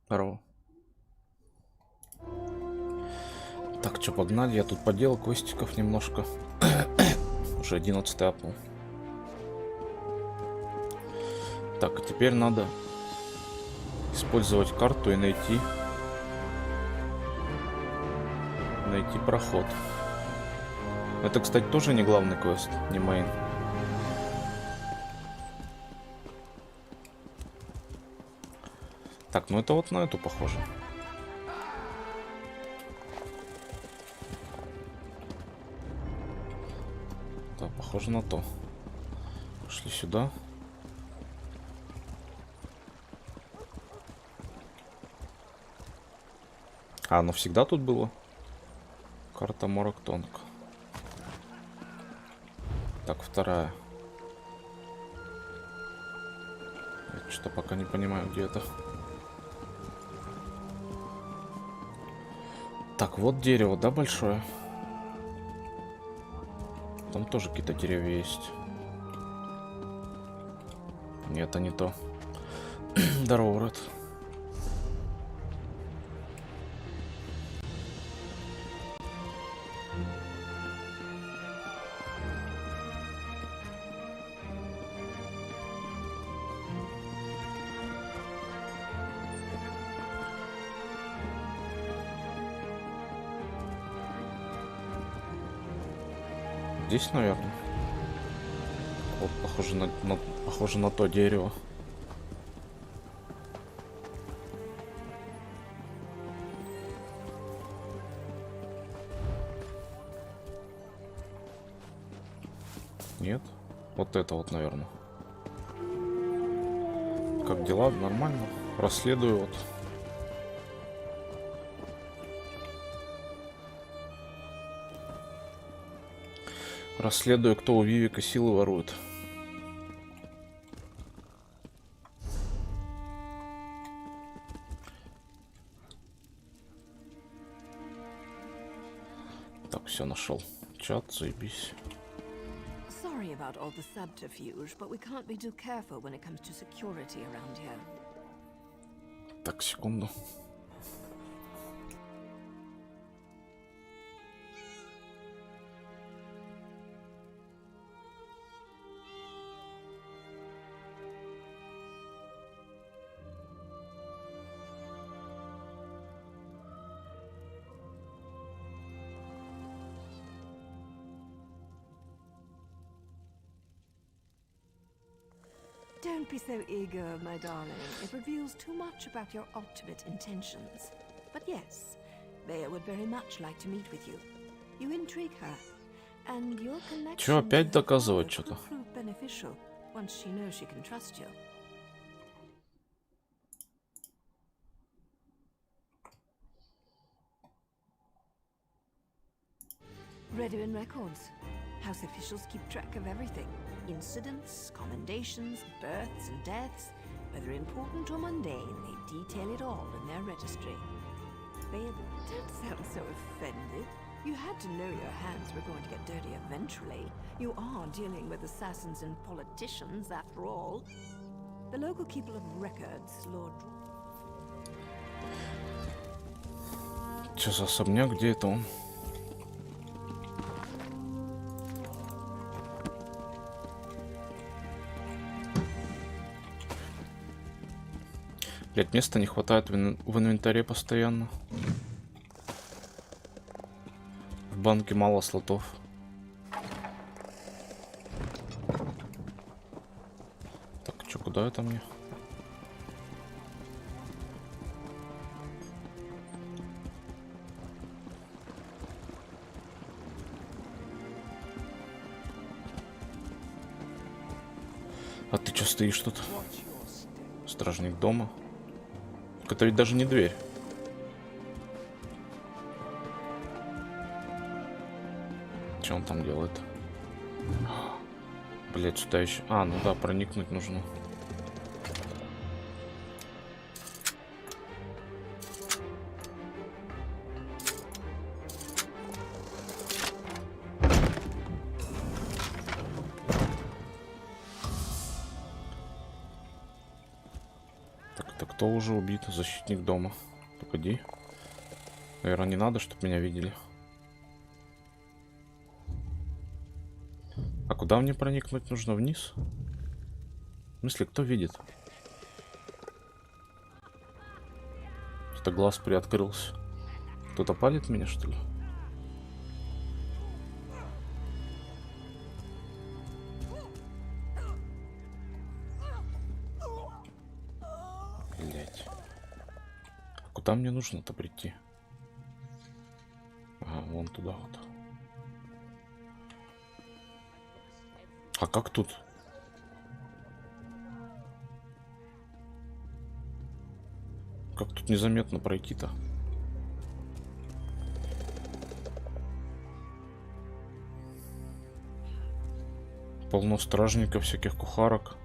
Здорово. Так, что, погнали? Я тут поделал костиков немножко. Уже 11 апнул. Так, а теперь надо использовать карту и найти проход. Это, кстати, тоже не главный квест, не мейн. Так, ну это вот на эту похоже. Да, похоже на то. Пошли сюда. А, оно всегда тут было? Карта Морактонг. Так, вторая. Я что-то пока не понимаю, где это. Так, вот дерево, да, большое? Там тоже какие-то деревья есть. Нет, это не то. Здорово, Ред. Здесь, наверное. Вот, похоже на то дерево. Нет? Вот это вот, наверное. Как дела? Нормально? Расследую вот. Расследую, кто у Вивека силы ворует. Так, все, нашел. Чат, заебись. Sorry about all the subterfuge, but we can't be too careful when it comes to security around here. Так, секунду. Don't be so eager, my darling. It reveals too much about your ultimate intentions. But yes, Bea would very much like to meet with you. You intrigue her, and your connection Чё, опять to her доказывать father что-то? could prove beneficial once she knows she can trust you. Rassledium records. House officials keep track of everything. Incidents, commendations, births and deaths. Whether important or mundane, they detail it all in their registry. Babe, don't sound so offended. You had to know your hands were going to get dirty eventually. You are dealing with assassins and politicians, after all. The local keeper of records, Lord... Чё за особняк? Где это он? Блять, места не хватает в инвентаре постоянно. В банке мало слотов. Так, чё, куда это мне? А ты чё стоишь тут? Стражник дома. Это ведь даже не дверь. Что он там делает? Блять, сюда еще. А, ну да, проникнуть нужно. Так, это кто уже убит? Защитник дома. Погоди. Наверное, не надо, чтобы меня видели. А куда мне проникнуть нужно? Вниз? В смысле, кто видит? Это глаз приоткрылся. Кто-то палит меня, что ли? Блять. А куда мне нужно-то прийти? Ага, вон туда вот. А как тут? Как тут незаметно пройти-то? Полно стражников, всяких кухарок.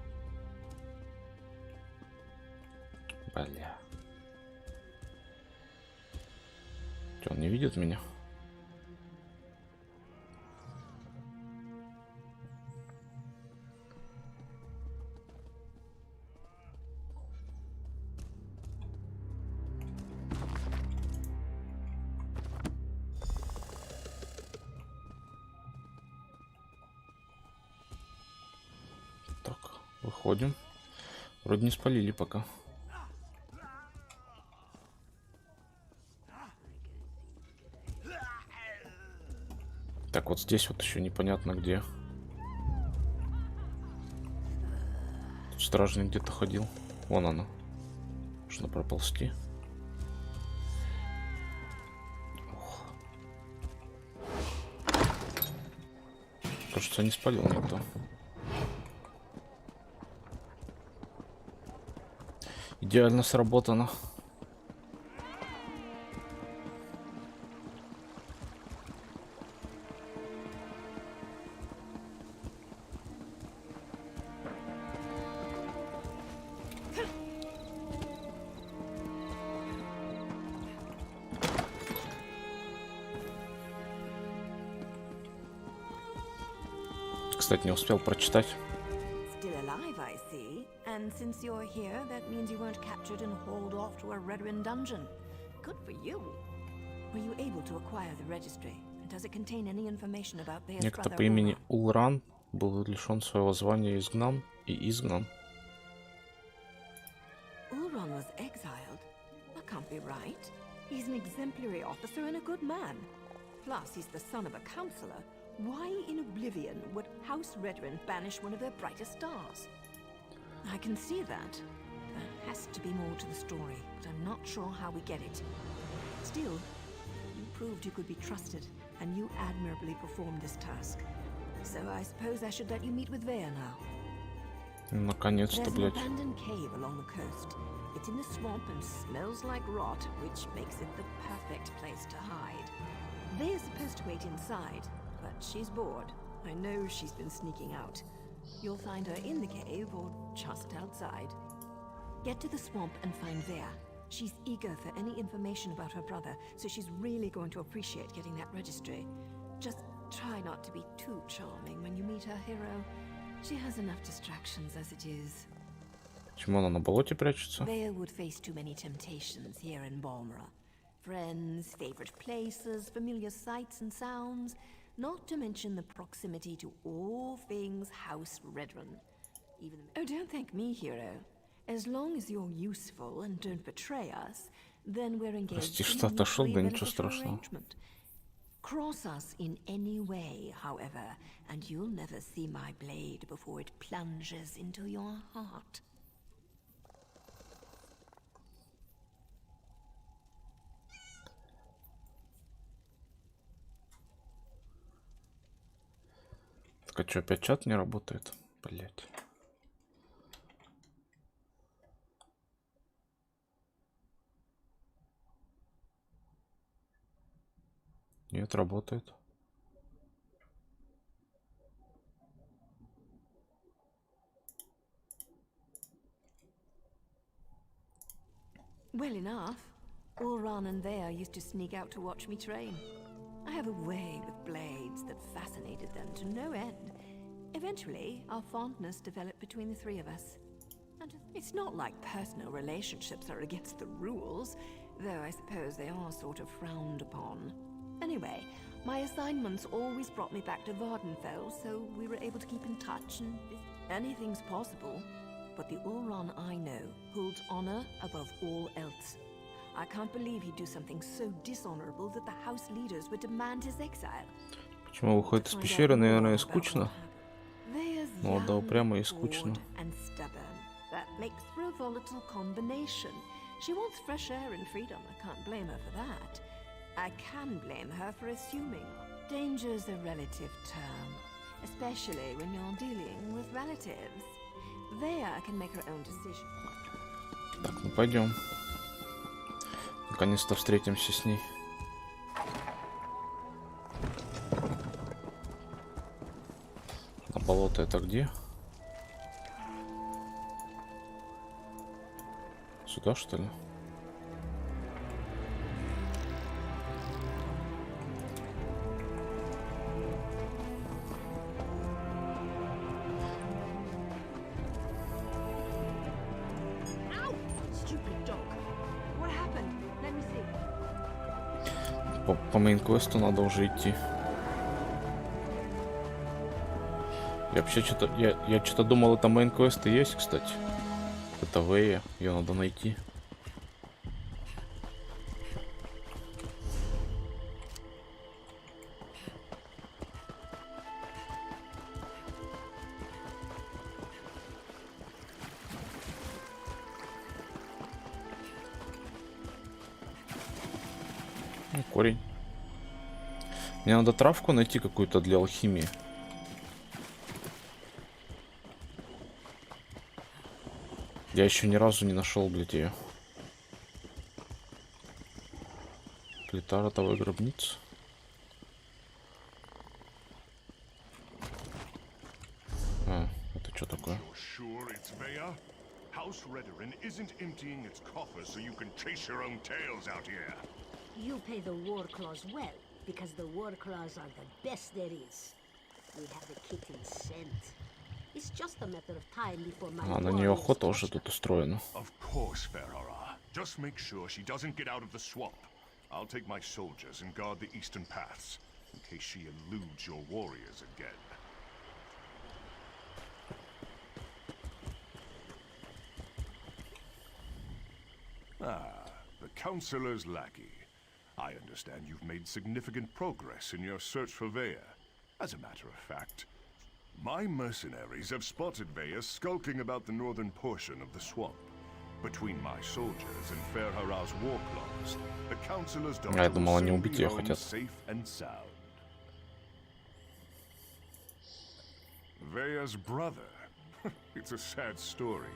Бля. Чё, он не видит меня? Так, выходим. Вроде не спалили пока. Так, вот здесь вот еще непонятно где. Тут стражник где-то ходил. Вон она. Нужно проползти. Ох. Кажется, не спалил никто. Идеально сработано. Кстати, не успел прочитать. Still alive, I see. And since you're here, that means you weren't captured and hauled off to a Redwin dungeon. Good for you. Were you able to acquire the registry? And does it contain any information about Bear's Некто brother по имени Ulran? Улран был лишен своего звания изгнан и изгнан. Ulran was exiled? That can't be right. He's an exemplary officer and a good man. Plus, he's the son of a counselor. Why in oblivion would House Redwin banish one of their brightest stars? I can see that. There has to be more to the story, but I'm not sure how we get it. Still, you proved you could be trusted, and you admirably performed this task. So I suppose I should let you meet with Vea now. Наконец-то, There's an блядь. abandoned cave along the coast. It's in the swamp and smells like rot, which makes it the perfect place to hide. Vea's supposed to wait inside, but she's bored. I know she's been sneaking out. You'll find her in the cave or just outside. Get to the swamp and find Vea. She's eager for any information about her brother, so she's really going to appreciate getting that registry. Just try not to be too charming when you meet her hero. She has enough distractions as it is. Почему она на болоте прячется? Vea would face too many temptations here in Balmora. Friends, favorite places, familiar sights and sounds, not to mention the proximity to all things House Redrun. Even oh, don't thank me, hero. As long as you're useful and don't betray us, then we're engaged Прости, in что a отошел, mutually да ничего beneficial страшного. arrangement. Cross us in any way, however, and you'll never see my blade before it plunges into your heart. Так, а что, опять чат не работает? Блять. Нет, работает. Well enough. Ulran and Vea used to sneak out to watch me train. I have a way with blades that fascinated them to no end. Eventually, our fondness developed between the three of us. And It's not like personal relationships are against the rules, though I suppose they are sort of frowned upon. Anyway, my assignments always brought me back to Vardenfell, so we were able to keep in touch, and anything's possible. But the Ulron I know holds honor above all else. I can't believe he'd do something so dishonorable that the house leaders would demand his exile. Почему выходит из пещеры, наверное, скучно. Ну да, прямо и скучно. That makes for a volatile combination. She wants fresh air and freedom. I can't blame her for that. I can blame her for assuming. Danger's a relative term, especially when you're dealing with relatives. Vea can make her own decision. Так, ну пойдем. Наконец-то встретимся с ней. А болото это где? Сюда, что ли? По мейн-квесту надо уже идти. Я вообще что-то... Я что-то думал, это мейн-квест и есть, кстати. Это Вея, ее надо найти. Ну, корень. Мне надо травку найти какую-то для алхимии. Я еще ни разу не нашел, блядь, ее. Плита ротовой гробницы. А, это что такое? Расследуем isn't emptying its coffers so you can chase your own tails out here. You pay the war claws well, because the war claws are the best there is. We have the kitten's scent. It's just a matter of time before my на нее охота уже тут устроена. Of course, Ferrara. Just make sure she doesn't get out of the swamp. I'll take my soldiers and guard the eastern paths, in case she eludes your warriors again. Ah, the Counselor's lackey. I understand you've made significant progress in your search for Vea. As a matter of fact, my mercenaries have spotted Vea skulking about the northern portion of the swamp. Between my soldiers and Ferhara's war claws, the Counselor's daughter will soon be home safe and sound. Vea's brother. It's a sad story.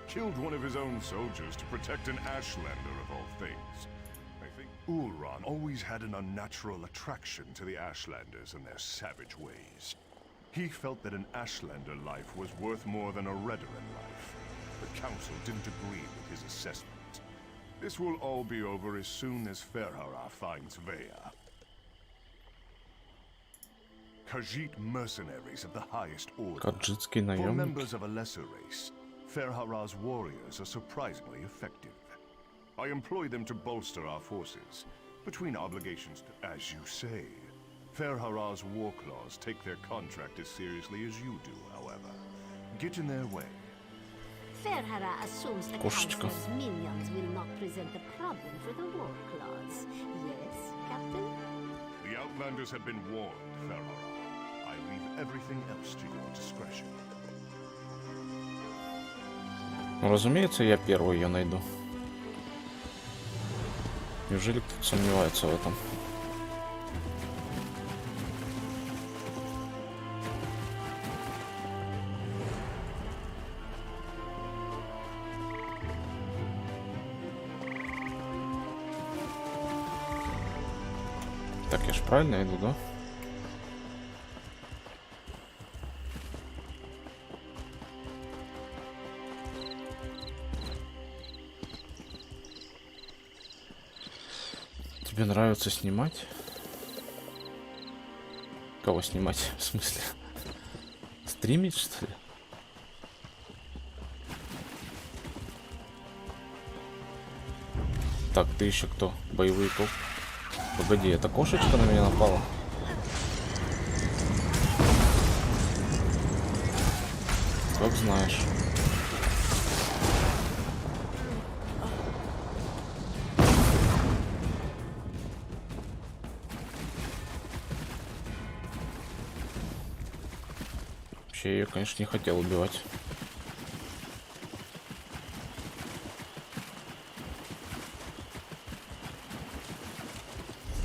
Killed one of his own soldiers to protect an Ashlander of all things. I think Ulron always had an unnatural attraction to the Ashlanders and their savage ways. He felt that an Ashlander life was worth more than a Redoran life. The Council didn't agree with his assessment. This will all be over as soon as Ferhara finds Vea. Khajiit mercenaries of the highest order. For members of a lesser race, Ferhara's warriors are surprisingly effective. I employ them to bolster our forces. Between obligations to, as you say, Ferhara's war claws take their contract as seriously as you do, however. Get in their way. Ferhara assumes the Council's minions will not present a problem for the war claws. Yes, Captain? The Outlanders have been warned, Ferhara. I leave everything else to your discretion. Ну, разумеется, я первый ее найду. Неужели кто-то сомневается в этом? Так, я ж правильно иду, да? Тебе нравится снимать? Кого снимать? В смысле? Стримить, что ли? Так, ты еще кто? Боевые коп. Погоди, эта кошечка на меня напала. Как знаешь. Вообще, я ее, конечно, не хотел убивать.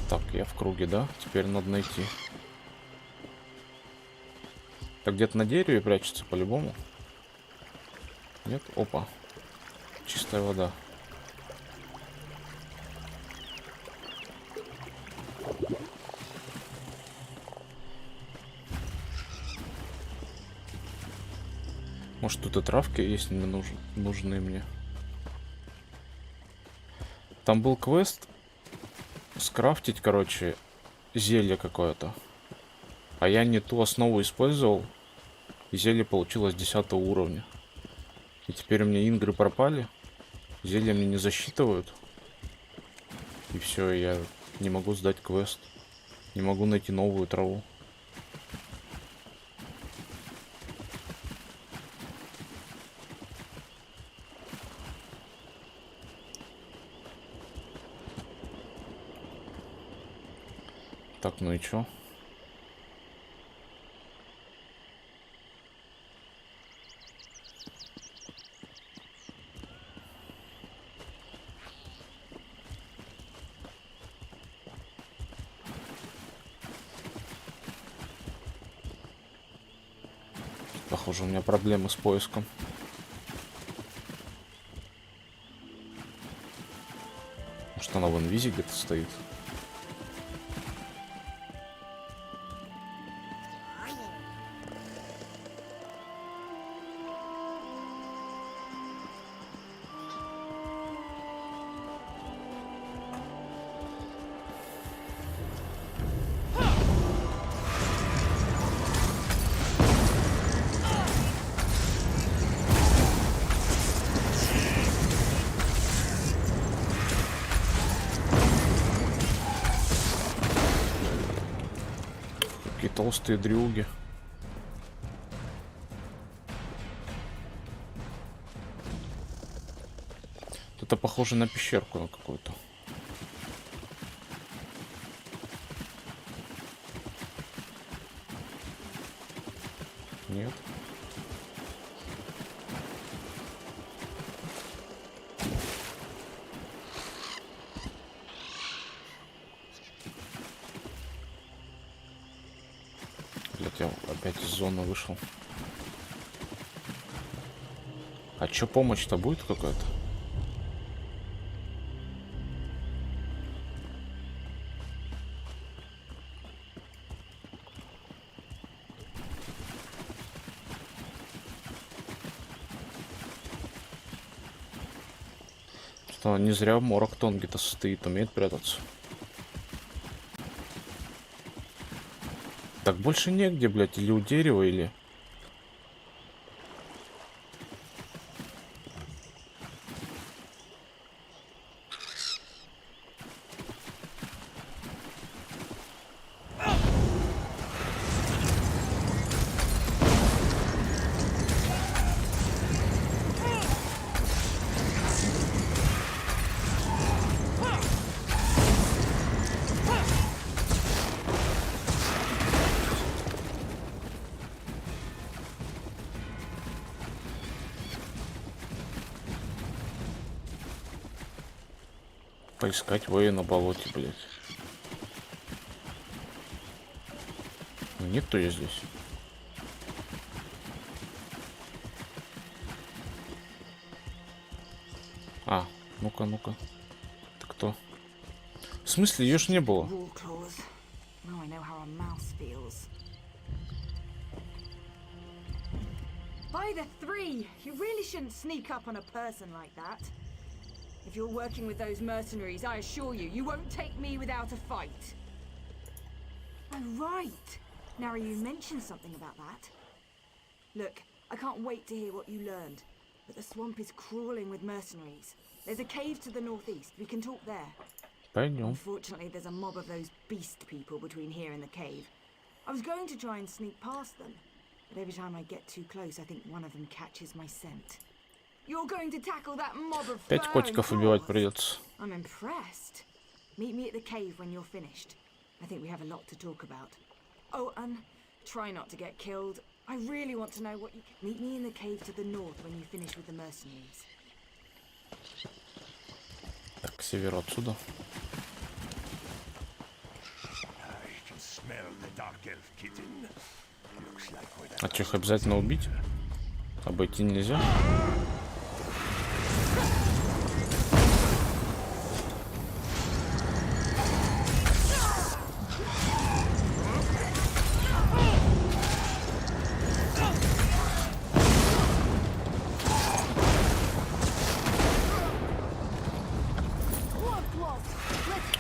Так, я в круге, да? Теперь надо найти. Так, где-то на дереве прячется по-любому. Нет? Опа. Чистая вода. Может, тут и травки есть нужные мне. Там был квест скрафтить, короче, зелье какое-то. А я не ту основу использовал. И зелье получилось 10 уровня. И теперь у меня ингры пропали. Зелья мне не засчитывают. И все, я не могу сдать квест. Не могу найти новую траву. Так, ну и чё? Похоже, у меня проблемы с поиском. Может, она в инвизе где-то стоит? Какие толстые дрюги. Это похоже на пещерку на какую-то. Нет. Блять, я опять из зоны вышел. А чё, помощь-то будет какая-то? Что, не зря Морок Тонги-то стоит, умеет прятаться. Так больше негде, блядь, или у дерева, или... Поискать воя на болоте, блядь. Ну, нет-то я здесь. А, ну-ка, ну-ка. Ты кто? В смысле, ее ж не было? By the three, you really shouldn't sneak up on a person like that. If you're working with those mercenaries, I assure you, you won't take me without a fight. Oh, right. Nary, you mentioned something about that. Look, I can't wait to hear what you learned. but the swamp is crawling with mercenaries. There's a cave to the northeast. We can talk there. Пойдем. Unfortunately, there's a mob of those beast people between here and the cave. I was going to try and sneak past them, but every time I get too close, I think one of them catches my scent. You're going to tackle that mob of Пять fur котиков and убивать claws? придется. I'm impressed. Meet me at the cave when you're finished. I think we have a lot to talk about. Oh, and try not to get killed. I really want to know what you can... Meet me in the cave to the north when you finish with the mercenaries. Так, к северу отсюда. I can smell the dark elf kitten. Looks like we're А чё, их обязательно убить? Обойти нельзя?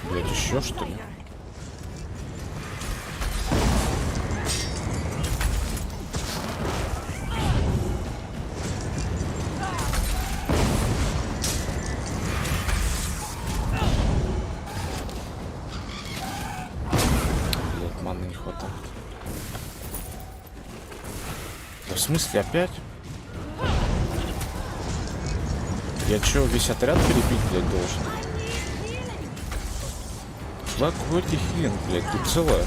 Блять, еще что ли? Блять, маны не хватает. Да в смысле опять? Я чё, весь отряд перебить, блять, должен? Да, какой тебе хилинг, блядь, тут целая.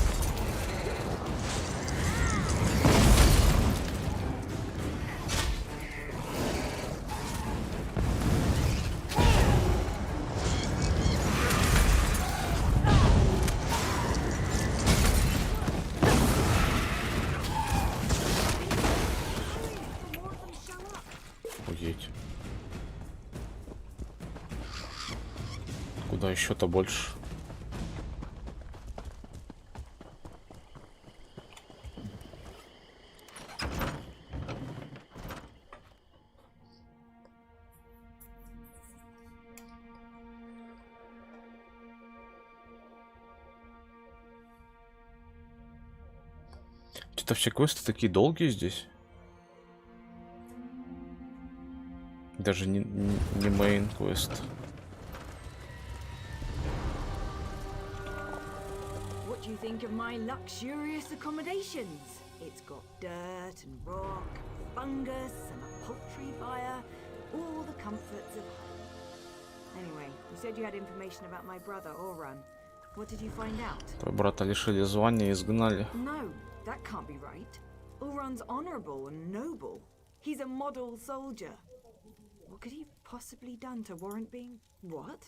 Охуеть. Куда еще-то больше? Что-то все квесты такие долгие здесь. Даже не мейн квест. What do you think of my luxurious accommodations? It's got dirt and rock, fungus and a poultry fire, all the comforts of home. Anyway, you said you had information about my brother, Oran. What did you find out? Твоего брата лишили звания и изгнали. No, that can't be right. Oran's honorable and noble. He's a model soldier. What could he have possibly done to warrant being... What?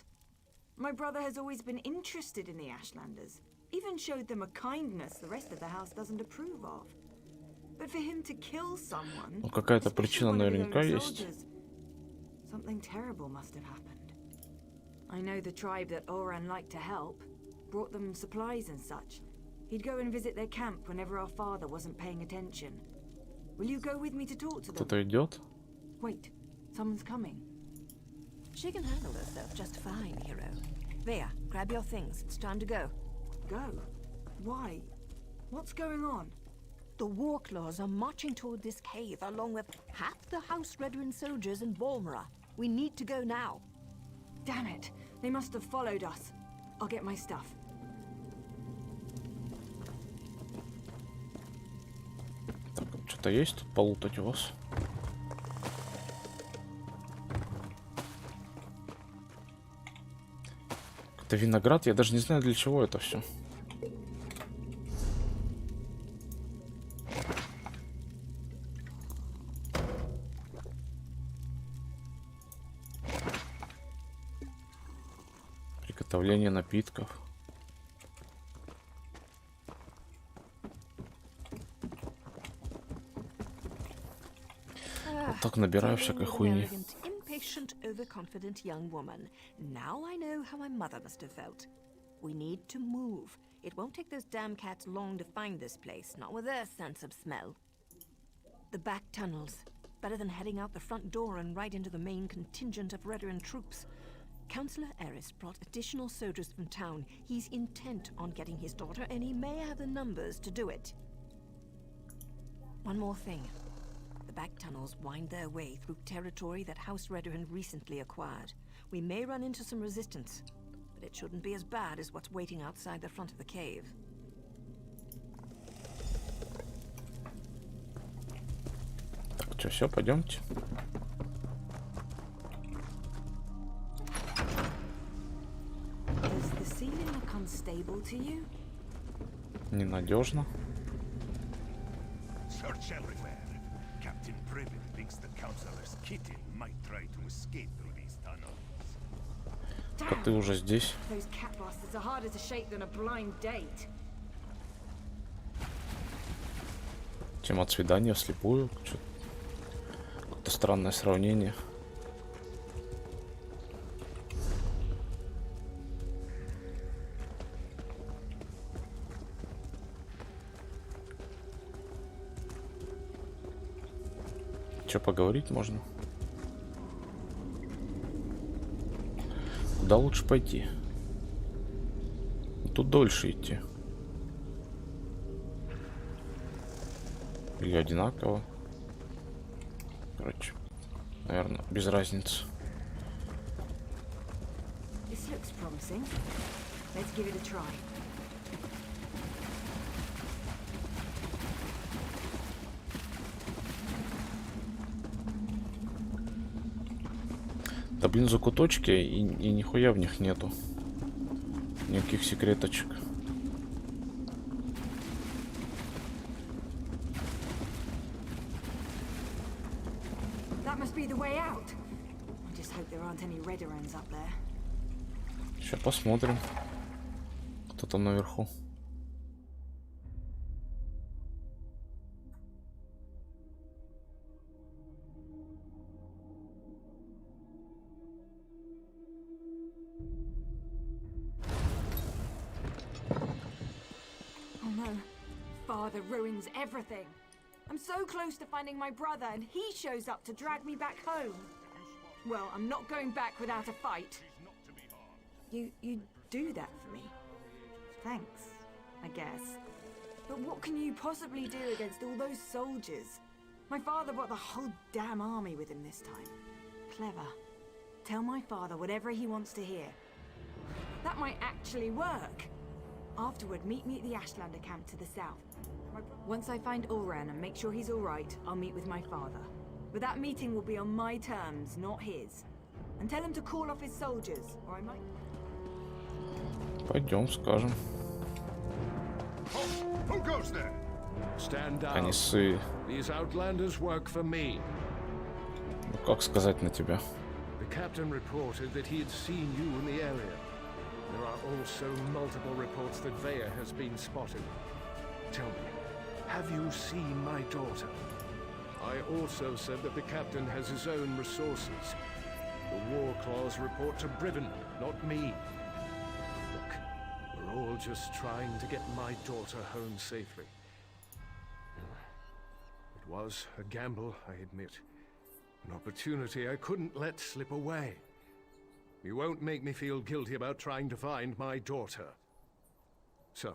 My brother has always been interested in the Ashlanders. Even showed them a kindness the rest of the house doesn't approve of. But for him to kill someone... Ну, какая-то especially причина one of his наверняка own есть. soldiers, something terrible must have happened. I know the tribe that Oran liked to help. Brought them supplies and such. He'd go and visit their camp whenever our father wasn't paying attention. Will you go with me to talk to them? Кто-то идет? Wait, someone's coming. She can handle herself just fine, hero. There, grab your things. It's time to go. Go? Why? What's going on? The Warclaws are marching toward this cave along with half the House Redwin soldiers in Balmora. We need to go now. Damn it! They must have followed us. I'll get my stuff. Так, что-то есть тут полутать у вас? Это виноград, я даже не знаю, для чего это все. Приготовление напитков. Вот так набираю всякой хуйни. Impatient, overconfident young woman. Now I know how my mother must have felt. We need to move. It won't take those damn cats long to find this place, not with their sense of smell. The back tunnels. Better than heading out the front door and right into the main contingent of Redwin troops. Councillor Eris brought additional soldiers from town. He's intent on getting his daughter, and he may have the numbers to do it. One more thing. The back tunnels wind their way through territory that House Redderhan recently acquired. We may run into some resistance, but it shouldn't be as bad as what's waiting outside the front of the cave. Так, что, все, пойдемте. Does the ceiling look unstable to you? Ненадежно. Search everywhere. Captain Privet thinks the councillor's kitten might try to escape through these tunnels. Коты уже здесь. Those cat bastards are harder to shake than a blind date. Чем от свидания вслепую. Какое-то странное сравнение. Что, поговорить можно? Куда лучше пойти? Тут дольше идти. Или одинаково. Короче, наверное, без разницы. This looks promising. Let's give it a try. Да блин, закуточки и нихуя в них нету. Никаких секреточек. That must be the way out. I just hope there aren't any Redderans up there. Сейчас посмотрим. Кто там наверху. Oh no. Father ruins everything. I'm so close to finding my brother and he shows up to drag me back home. Well, I'm not going back without a fight. You do that for me. Thanks, I guess. But what can you possibly do against all those soldiers? My father brought the whole damn army with him this time. Clever. Tell my father whatever he wants to hear. That might actually work. Afterward, meet me at the Ashlander camp to the south. Once I find Ulran and make sure he's alright, I'll meet with my father. But that meeting will be on my terms, not his. And tell him to call off his soldiers, or I might... Пойдем, скажем. Who goes there? Stand down. Они сы. These outlanders work for me. Ну как сказать на тебя? The captain reported that he had seen you in the area. There are also multiple reports that Vea has been spotted. Tell me, have you seen my daughter? I also said that the captain has his own resources. The War Claws report to Briven, not me. Look, we're all just trying to get my daughter home safely. It was a gamble, I admit. An opportunity I couldn't let slip away. You won't make me feel guilty about trying to find my daughter. So,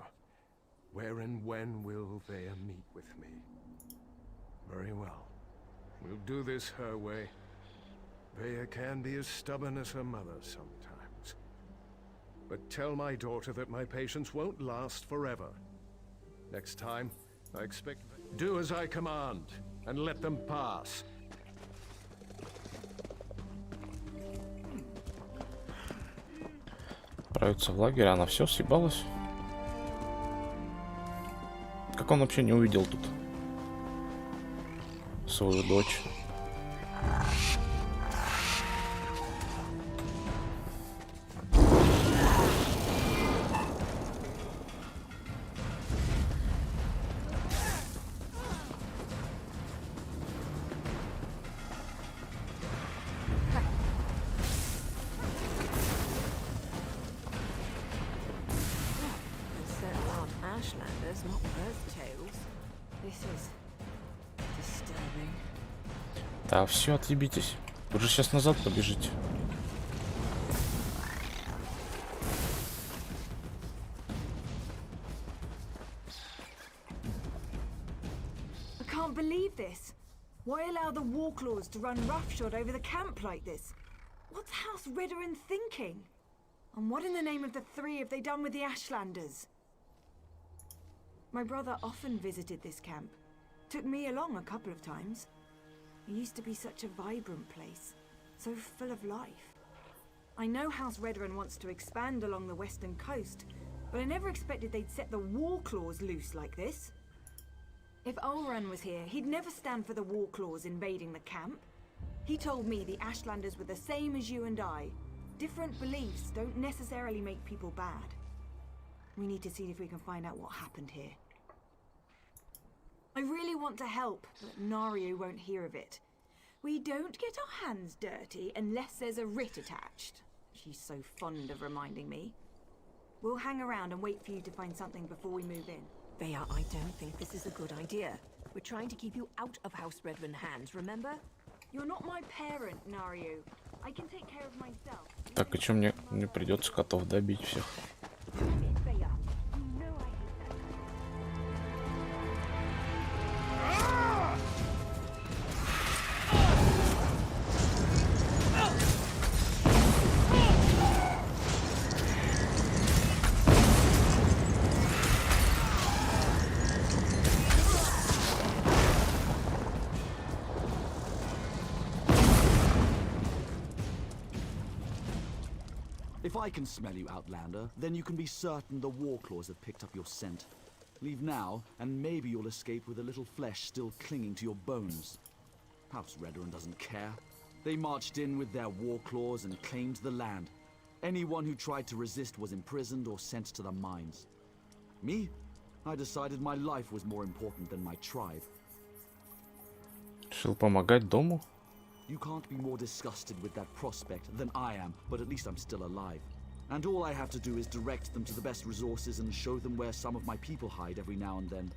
where and when will Vea meet with me? Very well. We'll do this her way. Vea can be as stubborn as her mother sometimes. But tell my daughter that my patience won't last forever. Next time, I expect... Do as I command, and let them pass. Отправиться в лагерь, она все съебалась. Как он вообще не увидел тут свою дочь? Ashlanders, not birth tales. This is disturbing. Да, все, отъебитесь. Вы же сейчас назад побежите. I can't believe this. Why allow the Warclaws to run roughshod over the camp like this? What's House Redoran thinking? And what in the name of the three have they done with the Ashlanders? My brother often visited this camp. Took me along a couple of times. It used to be such a vibrant place, so full of life. I know House Redoran wants to expand along the western coast, but I never expected they'd set the Warclaws loose like this. If Olran was here, he'd never stand for the Warclaws invading the camp. He told me the Ashlanders were the same as you and I. Different beliefs don't necessarily make people bad. We need to see if we can find out what happened here. I really want to help, but Nario won't hear of it. We don't get our hands dirty unless there's a writ attached. She's so fond of reminding me. We'll hang around and wait for you to find something before we move in. Vea, I don't think this is a good idea. We're trying to keep you out of House Redoran hands, remember? You're not my parent, Nario. I can take care of myself. Так, и что мне придется котов добить всех? Vea, you know I hate that. If I can smell you, Outlander, then you can be certain the Warclaws have picked up your scent. Leave now, and maybe you'll escape with a little flesh still clinging to your bones. House Redoran doesn't care. They marched in with their Warclaws and claimed the land. Anyone who tried to resist was imprisoned or sent to the mines. Me? I decided my life was more important than my tribe. Решил помогать дому? You can't be more disgusted with that prospect than I am, but at least I'm still alive. And all I have to do is direct them to the best resources and show them where some of my people hide every now and then.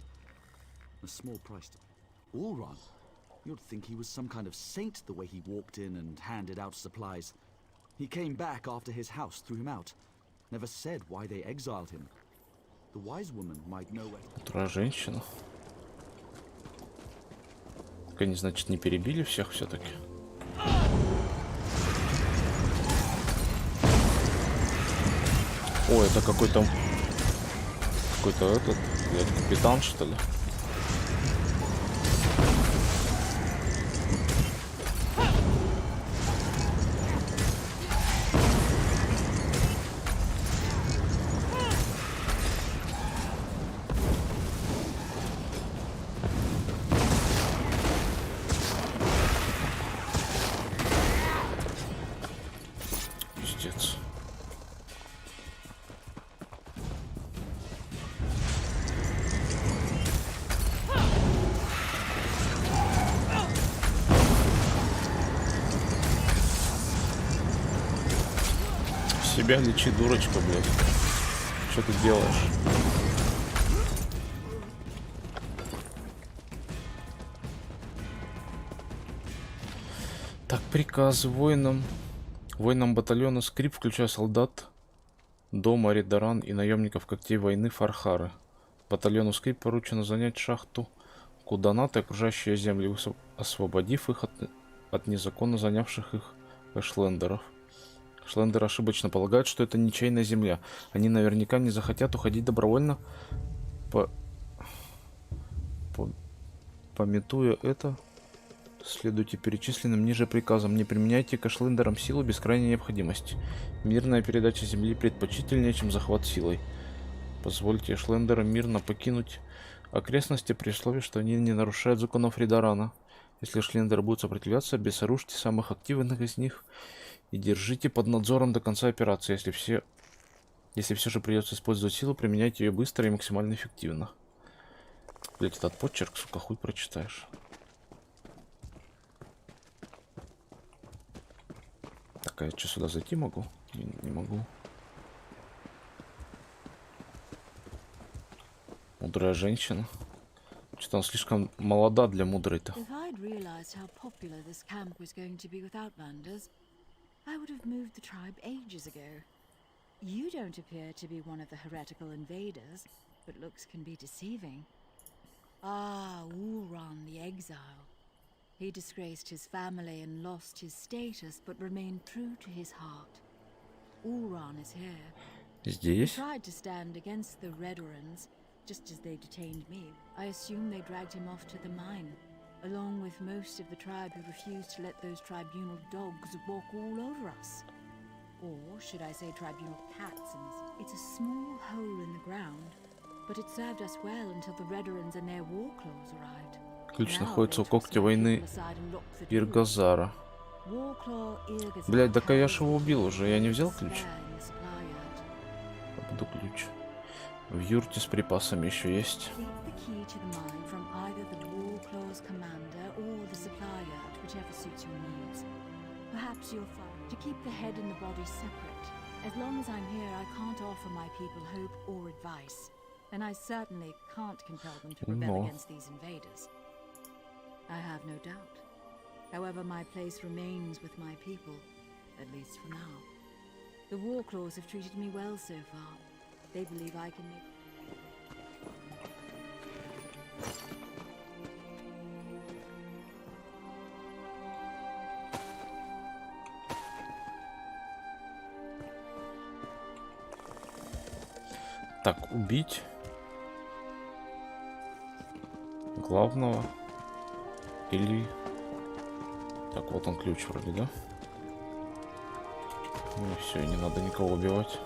A small price to pay. Ulran? You'd think he was some kind of saint the way he walked in and handed out supplies. He came back after his house threw him out. Never said why they exiled him. The wise woman might know where... Утро женщина. Так они, значит, не перебили всех все-таки? О, это какой-то этот, блядь, капитан, что ли? Пиздец. Себя лечи, дурочка, блядь. Что ты делаешь? Так, приказ воинам батальона Скрип, включая солдат дома Ридаран и наемников когтей войны Фархары. Батальону Скрип поручено занять шахту Куданат и окружающие земли, освободив их от незаконно занявших их эшлендеров. Эшлендеры ошибочно полагают, что это ничейная земля. Они наверняка не захотят уходить добровольно. Памятуя это, следуйте перечисленным ниже приказам. Не применяйте к эшлендерам силу без крайней необходимости. Мирная передача земли предпочтительнее, чем захват силой. Позвольте эшлендерам мирно покинуть окрестности при условии, что они не нарушают законов Ридарана. Если эшлендеры будут сопротивляться, обезоружьте самых активных из них и держите под надзором до конца операции. Если все же придется использовать силу, применяйте ее быстро и максимально эффективно. Блять, этот почерк, сука, хуй прочитаешь. Так, а я что, сюда зайти могу? Не могу. Мудрая женщина. Что-то она слишком молода для мудрой-то. If I'd realized how popular this camp was going to be with Outlanders, I would have moved the tribe ages ago. You don't appear to be one of the heretical invaders, but looks can be deceiving. Ah, Ulran the Exile. He disgraced his family and lost his status, but remained true to his heart. Ulran is here. He Здесь? tried to stand against the Redorans, just as they detained me. I assume they dragged him off to the mine, along with most of the tribe who refused to let those tribunal dogs walk all over us. Or should I say tribunal cats? It's a small hole in the ground, but it served us well until the Redorans and their war claws arrived. Ключ Now находится they у когтя tossed my войны people aside and locked the door. Иргазара. Warclaw Irgazar Блять, так я held ж его убил уже, я не взял ключ? spare in the supply yard. Я буду ключ. В юрте с припасами еще есть. Take the key to the mine from either the Warclaw's commander or the supply yard, whichever suits your needs. Perhaps you'll find to keep the head and the body separate. As long as I'm here, I can't offer my people hope or advice. And I certainly can't compel them to rebel No. against these invaders. I have no doubt. However, my place remains with my people, at least for now. The Warclaws have treated me well so far. They believe I can make... Так, убить главного или... Так, вот он ключ вроде, да? Ну и все, не надо никого убивать.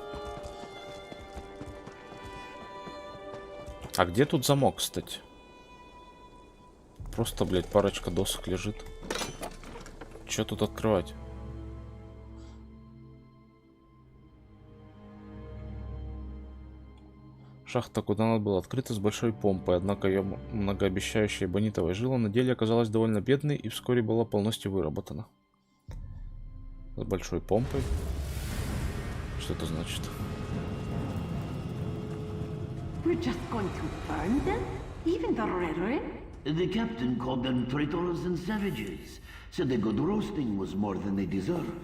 А где тут замок, кстати? Просто, блядь, парочка досок лежит. Че тут открывать? Шахта, куда надо было, открыта с большой помпой, однако ее многообещающая бонитовая жила на деле оказалась довольно бедной и вскоре была полностью выработана. С большой помпой? Что это значит? We're just going to burn them? Even the Redoran? The captain called them traitors and savages. Said the good roasting was more than they deserved.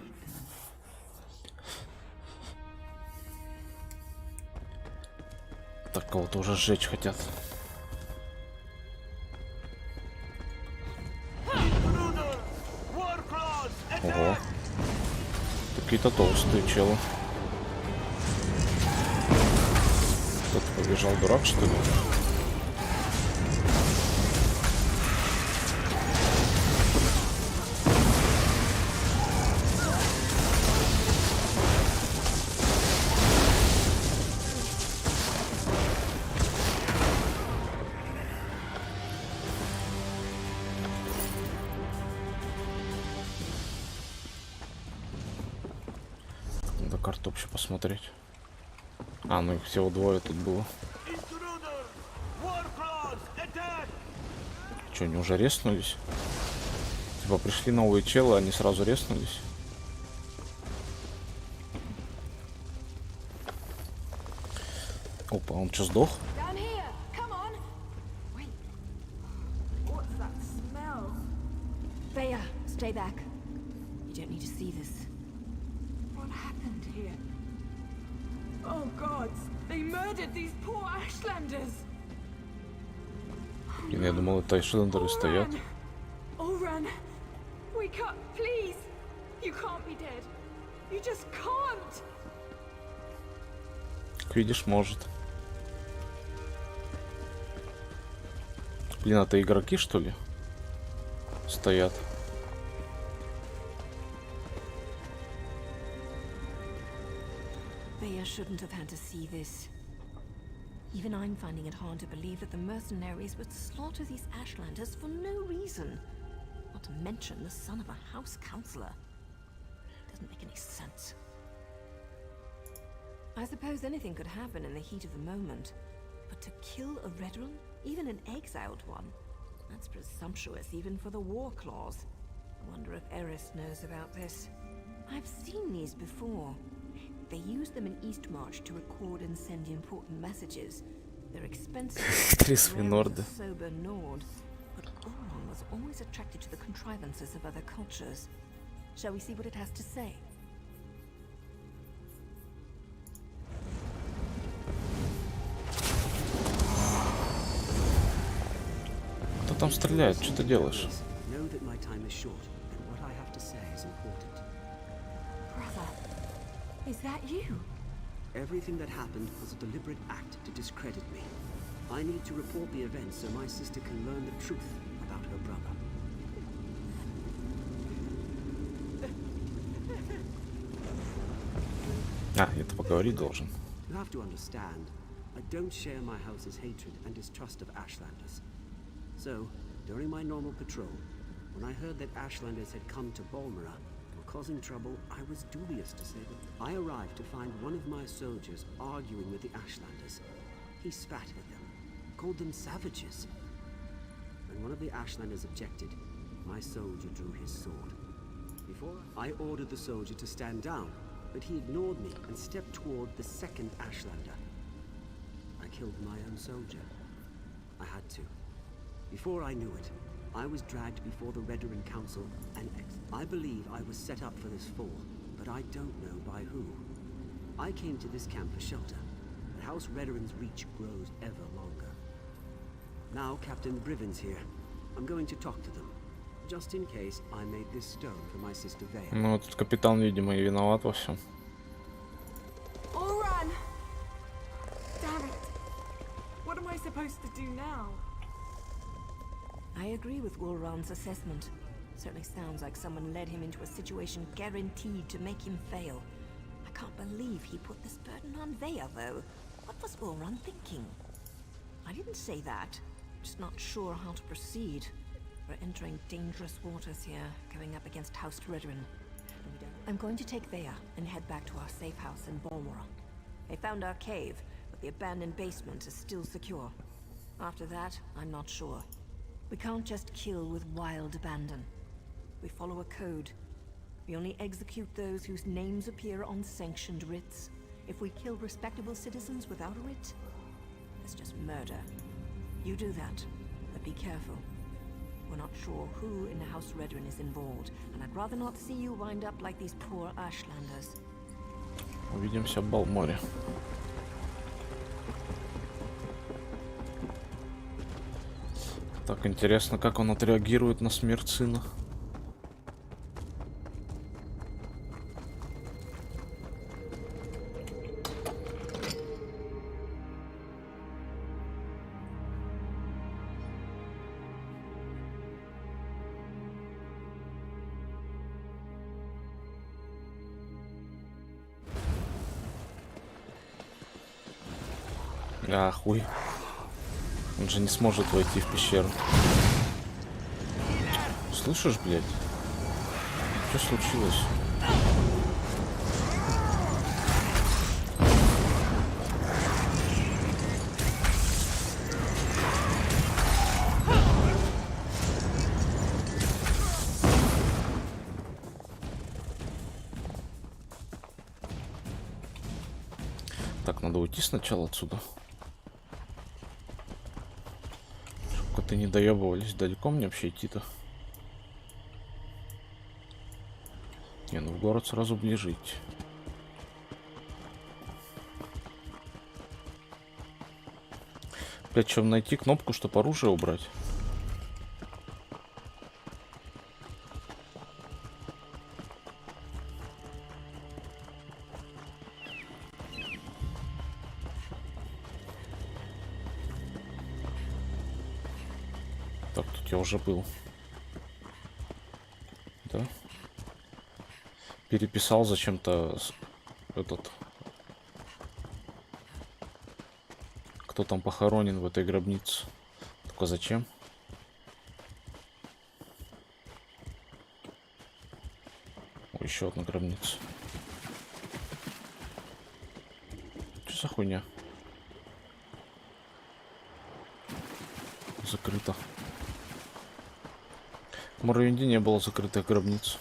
Так, кого-то уже сжечь хотят. Ого. Какие-то толстые челы. Кто-то побежал, дурак, что ли? Надо карту вообще посмотреть. А, ну их всего двое тут было. Че, они уже реснулись? Типа пришли новые челы, они сразу реснулись. Опа, он что, сдох? Down here! Come on! Wait. What's that smell? Bea, stay back. You don't need to see this. What happened here? Oh gods! They murdered these poor Ashlanders! Блин, я думал, это Айшлендеры стоят. Ulran! Wake up, please! You can't be dead. You just can't! Как видишь, может. Блин, это игроки, что ли? Стоят. Bea shouldn't have had to see this. Even I'm finding it hard to believe that the mercenaries would slaughter these Ashlanders for no reason. Not to mention the son of a house councillor. Doesn't make any sense. I suppose anything could happen in the heat of the moment. But to kill a Redoran, even an exiled one, that's presumptuous even for the war clause. I wonder if Eris knows about this. I've seen these before. They use them in Eastmarch to record and send important messages. They're expensive. Три свинорда. Sober Nord, but Ulran was always attracted to the contrivances of other cultures. Shall we see what it has to say? Кто там стреляет? Что ты делаешь? No that my time is short, and what I have to say is important. Brother, is that you? Everything that happened was a deliberate act to discredit me. I need to report the events so my sister can learn the truth about her brother. Это поговорить должен. You have to understand, I don't share my house's hatred and distrust of Ashlanders. So, during my normal patrol, when I heard that Ashlanders had come to Balmora, causing trouble, I was dubious to say that. I arrived to find one of my soldiers arguing with the Ashlanders. He spat at them, called them savages. When one of the Ashlanders objected, my soldier drew his sword. Before I ordered the soldier to stand down, but he ignored me and stepped toward the second Ashlander. I killed my own soldier. I had to. Before I knew it, I was dragged before the Redoran Council and I believe I was set up for this fall, but I don't know by who. I came to this camp for shelter, but House Redoran's reach grows ever longer. Now Captain Briven's here. I'm going to talk to them, just in case I made this stone for my sister Vea. Ну, тут капитан, видимо, и виноват во всем. All run! Damn it! What am I supposed to do now? I agree with Wolran's assessment. Certainly sounds like someone led him into a situation guaranteed to make him fail. I can't believe he put this burden on Vea, though. What was Wolran thinking? I didn't say that. Just not sure how to proceed. We're entering dangerous waters here, going up against House Redoran. I'm going to take Vea and head back to our safe house in Balmora. They found our cave, but the abandoned basement is still secure. After that, I'm not sure. We can't just kill with wild abandon. We follow a code. We only execute those whose names appear on sanctioned writs. If we kill respectable citizens without a writ, it's just murder. You do that, but be careful. We're not sure who in the House Redoran is involved, and I'd rather not see you wind up like these poor Ashlanders. Увидимся в Балморе. Так, интересно, как он отреагирует на смерть сына. А, хуй. Он же не сможет войти в пещеру. Слышишь, блядь? Что случилось? Так, надо уйти сначала отсюда. Чтобы-то не доебывались. Далеко мне вообще идти-то? Не, ну в город сразу ближе идти. Блять, чем найти кнопку, чтобы оружие убрать? Так, тут я уже был. Да? Переписал зачем-то этот... Кто там похоронен в этой гробнице. Только зачем? О, еще одна гробница. Что за хуйня? Закрыто. В Моровинде не было закрытых гробниц.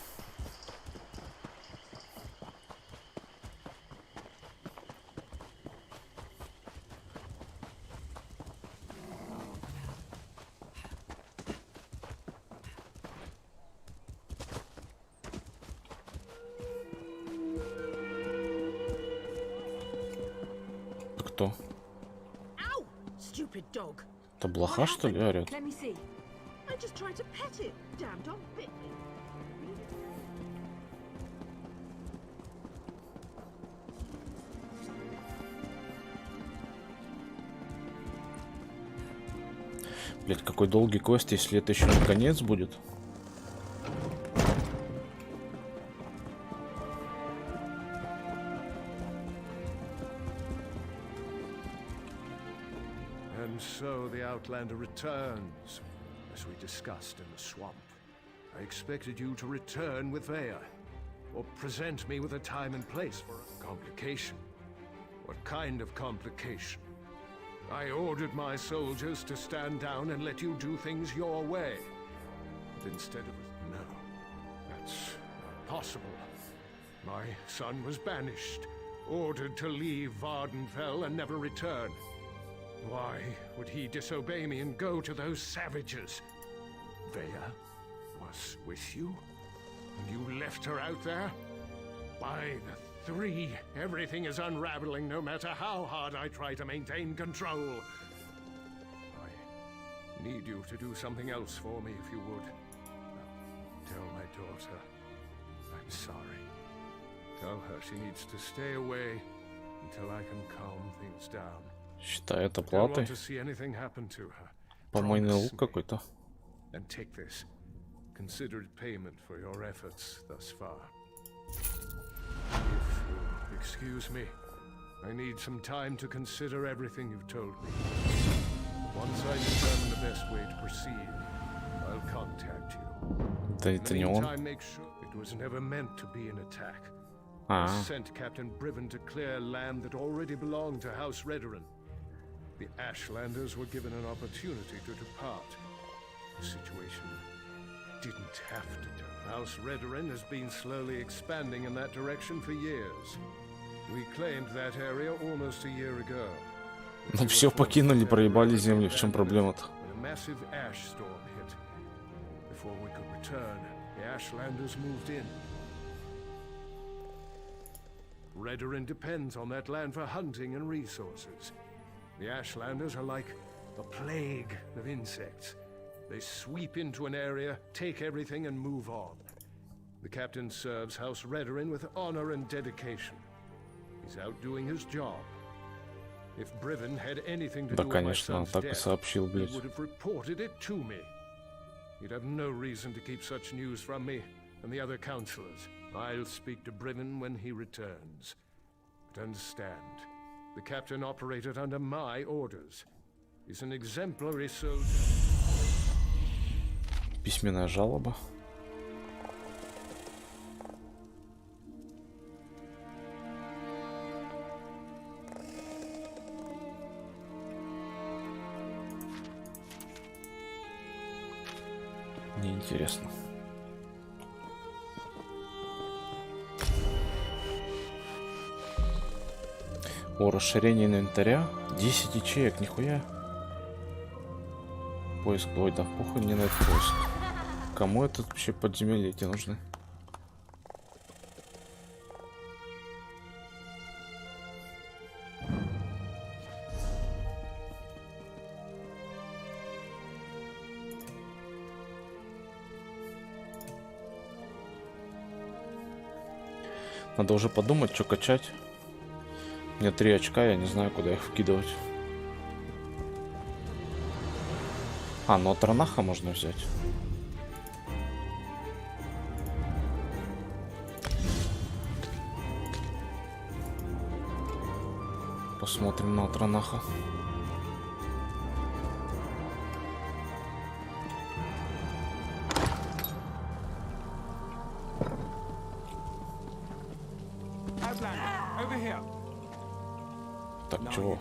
Кто? Stupid dog. Это блоха, что ли, орёт? Let me see. I just tried to pet it. Damn dog bit me. Блять, какой долгий квест, если это еще не конец будет. And so the Outlander returns, as we discussed in the swamp. I expected you to return with Vea, or present me with a time and place for a complication. What kind of complication? I ordered my soldiers to stand down and let you do things your way. But instead of... No, that's not possible. My son was banished, ordered to leave Vardenfell and never return. Why would he disobey me and go to those savages? Vea was with you? And you left her out there? By the three, everything is unraveling no matter how hard I try to maintain control. I need you to do something else for me if you would. Tell my daughter I'm sorry. Tell her she needs to stay away until I can calm things down. Считай это платой. Помойный лук какой-то. And take this. Consider it payment for your efforts thus far. If you'll excuse me, I need some time to consider everything you've told me. Once I determine the best way to proceed, I'll contact you. Да это не он. Make sure it was never meant to be an attack. I sent Captain Briven to clear land that already belonged to House Redoran. The Ashlanders were given an opportunity to depart. The situation didn't have to do. House Redoran has been slowly expanding in that direction for years. We claimed that area almost a year ago. Ну все покинули, проебали земли. В чем проблема-то? A massive ash storm hit. Before we could return, the Ashlanders moved in. Redoran depends on that land for hunting and resources. The Ashlanders are like the plague of insects. They sweep into an area, take everything, and move on. The captain serves House Redoran with honor and dedication. He's out doing his job. If Briven had anything to do with my son's death, he would have reported it to me. He'd have no reason to keep such news from me and the other counselors. I'll speak to Briven when he returns. But understand, the captain operated under my orders. He's an exemplary soldier. Письменная жалоба. Неинтересно. О, расширение инвентаря. 10 ячеек, нихуя. Поиск. Ой, да похуй не на этот поиск. Кому это вообще подземелья эти нужны? Надо уже подумать, что качать. У меня 3 очка, я не знаю, куда их вкидывать. А, ну от Ранаха можно взять. Посмотрим на Транаха. Так, чего?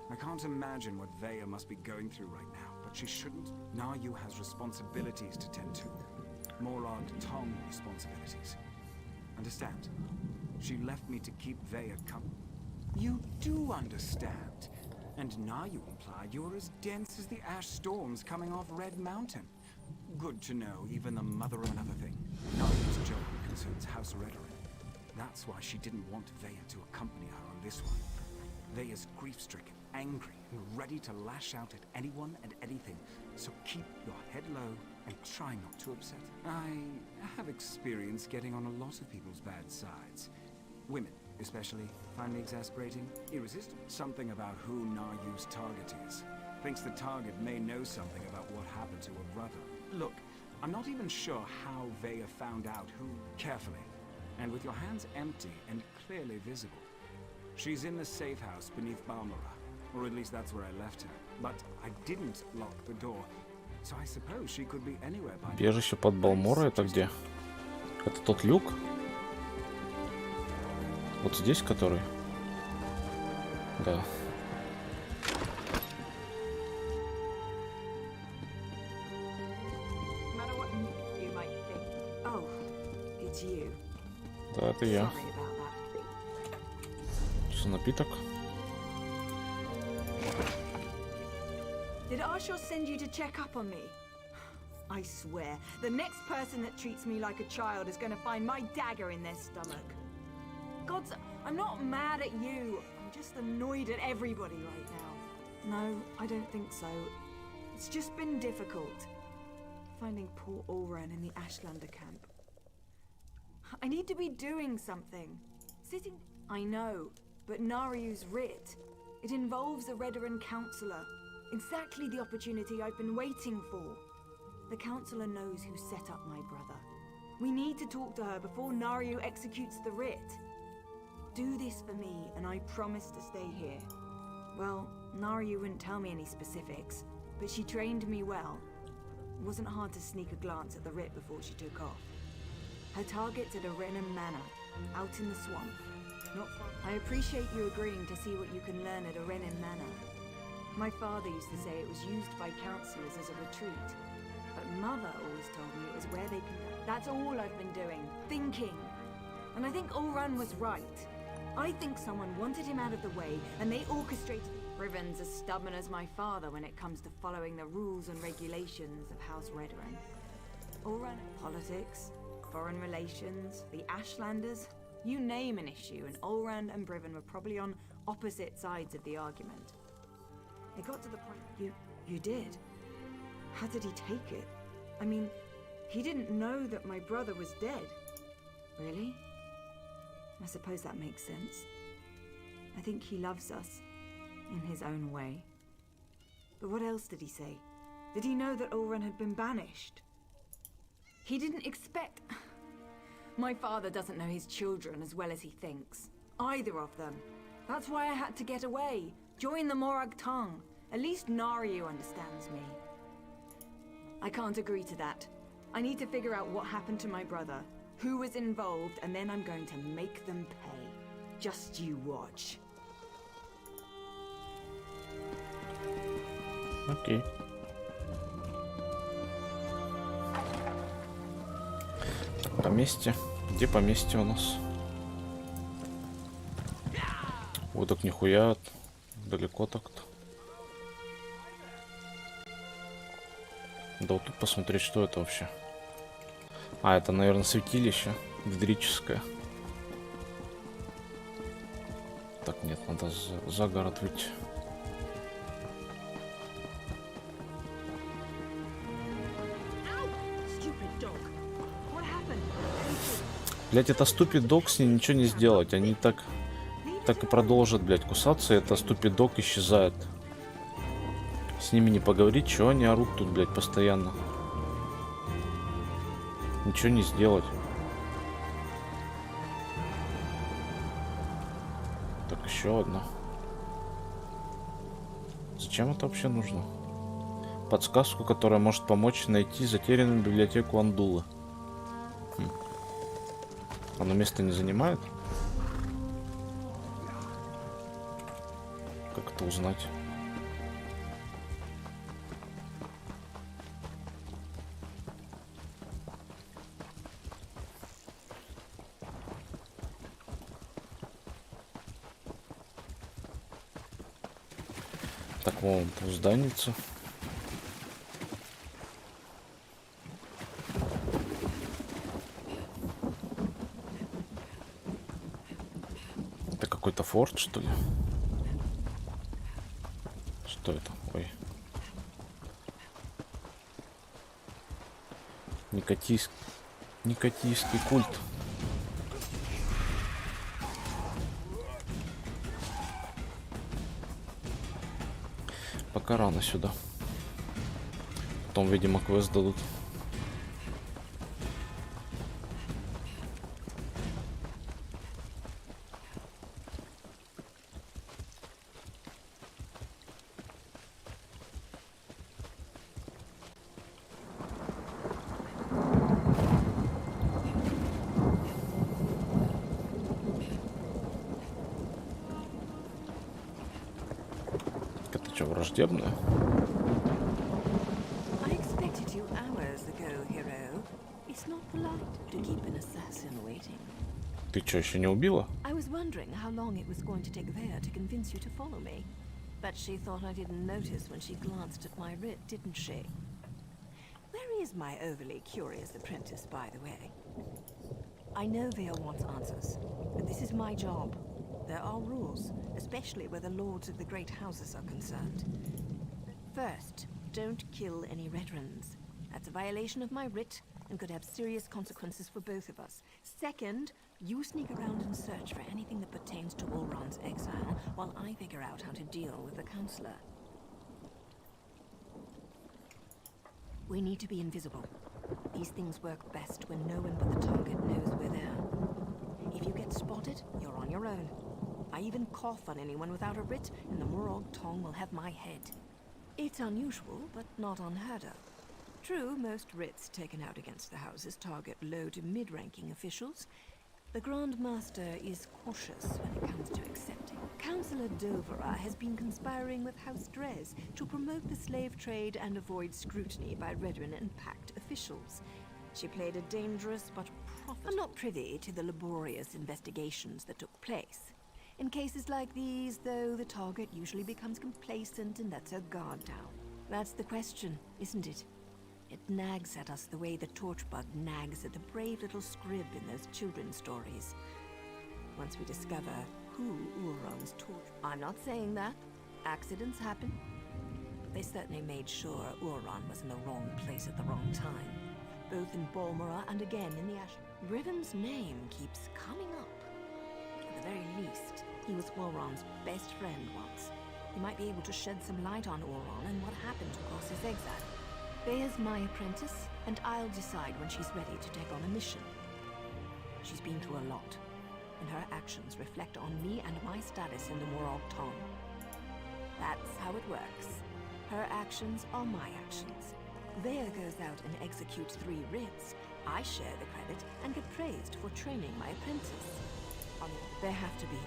I can't imagine what Vea must be going through right now, but she shouldn't. Nayu has responsibilities to tend to. More are Tong responsibilities. Understand? She left me to keep Vea company. You do understand. And Nayu implied you're as dense as the ash storms coming off Red Mountain. Good to know, even the mother of another thing. Nayu's job concerns House Redoran. That's why she didn't want Vea to accompany her on this one. They is grief-stricken, angry, and ready to lash out at anyone and anything. So keep your head low and try not to upset. I have experience getting on a lot of people's bad sides. Women, especially, find me exasperating, irresistible. Something about who Naryu's target is. Thinks the target may know something about what happened to her brother. Look, I'm not even sure how Vea found out who. Carefully, and with your hands empty and clearly visible. She's in the safe house beneath Balmora, or at least that's where I left her. But I didn't lock the door, so I suppose she could be anywhere by now. Бежище под Балмора это где? Это тот люк? Вот здесь, который? Да. Да, это я. Что за напиток? Did Arshos send you to check up on me? I swear, the next person that treats me like a child is going to find my dagger in their stomach. Gods, I'm not mad at you. I'm just annoyed at everybody right now. No, I don't think so. It's just been difficult. Finding poor Ulran in the Ashlander camp. I need to be doing something. Sitting... I know, but Naryu's writ. It involves a Redoran counselor. Exactly the opportunity I've been waiting for. The counselor knows who set up my brother. We need to talk to her before Naryu executes the writ. Do this for me, and I promise to stay here. Well, Naryu wouldn't tell me any specifics, but she trained me well. It wasn't hard to sneak a glance at the writ before she took off. Her target's at Arenan Manor, out in the swamp. Not far. I appreciate you agreeing to see what you can learn at Arenan Manor. My father used to say it was used by counselors as a retreat, but Mother always told me it was where they can... That's all I've been doing, thinking. And I think Ulran was right. I think someone wanted him out of the way, and they orchestrated... Riven's as stubborn as my father when it comes to following the rules and regulations of House Redoran. Ulran, politics, foreign relations, the Ashlanders, you name an issue, and Ulran and Briven were probably on opposite sides of the argument. It got to the point... You did? How did he take it? I mean, he didn't know that my brother was dead. Really? I suppose that makes sense. I think he loves us, in his own way. But what else did he say? Did he know that Ulran had been banished? He didn't expect... My father doesn't know his children as well as he thinks. Either of them. That's why I had to get away. Join the Morag Tongue. At least Naryu understands me. I can't agree to that. I need to figure out what happened to my brother, who was involved, and then I'm going to make them pay. Just you watch. Окей. Поместье. Где поместье у нас? Ой, так нихуя. Далеко так-то. Да вот тут посмотреть, что это вообще. А, это, наверное, святилище ведрическое. Так, нет, надо за город выйти. Блять, это Stupid Dog, с ней ничего не сделать. Они так и продолжат, блять, кусаться, и это Stupid Dog исчезает. С ними не поговорить, чего они орут тут, блять, постоянно. Ничего не сделать. Так, еще одна. Зачем это вообще нужно? Подсказку, которая может помочь найти затерянную библиотеку Андулы. Оно место не занимает? Как это узнать? Так, вон зданица. Это какой-то форт, что ли? Что это? Ой. Никотийский культ. Пока рано сюда. Потом, видимо, квест дадут. Это что, враждебное? I expected you hours ago, hero. It's not polite to keep an assassin waiting. Ты что, еще не убила? I was wondering how long it was going to take Vea to convince you to follow me. But she thought I didn't notice when she glanced at my writ, didn't she? Where is my overly curious apprentice, by the way? I know Vea wants answers, but this is my job. There are rules, especially where the lords of the great houses are concerned. First, don't kill any veterans. That's a violation of my writ and could have serious consequences for both of us. Second, you sneak around and search for anything that pertains to Ulron's exile, while I figure out how to deal with the counselor. We need to be invisible. These things work best when no one but the target knows we're there. If you get spotted, you're on your own. I even cough on anyone without a writ, and the Morog Tong will have my head. It's unusual, but not unheard of. True, most writs taken out against the houses target low to mid-ranking officials. The Grand Master is cautious when it comes to accepting. Councillor Dovera has been conspiring with House Drez to promote the slave trade and avoid scrutiny by Redrin and Pact officials. She played a dangerous but profitable... I'm not privy to the laborious investigations that took place. In cases like these, though, the target usually becomes complacent and lets her guard down. That's the question, isn't it? It nags at us the way the torchbug nags at the brave little scrib in those children's stories. Once we discover who Ulron's torch... I'm not saying that. Accidents happen. But they certainly made sure Ulron was in the wrong place at the wrong time. Both in Balmora and again in the Ash... Riven's name keeps coming up. At the very least, he was Ulron's best friend once. He might be able to shed some light on Ulron and what happened across his exile. Vea's my apprentice, and I'll decide when she's ready to take on a mission. She's been through a lot, and her actions reflect on me and my status in the Morog Tong. That's how it works. Her actions are my actions. Vea goes out and executes 3 writs. I share the credit and get praised for training my apprentice. There have to be.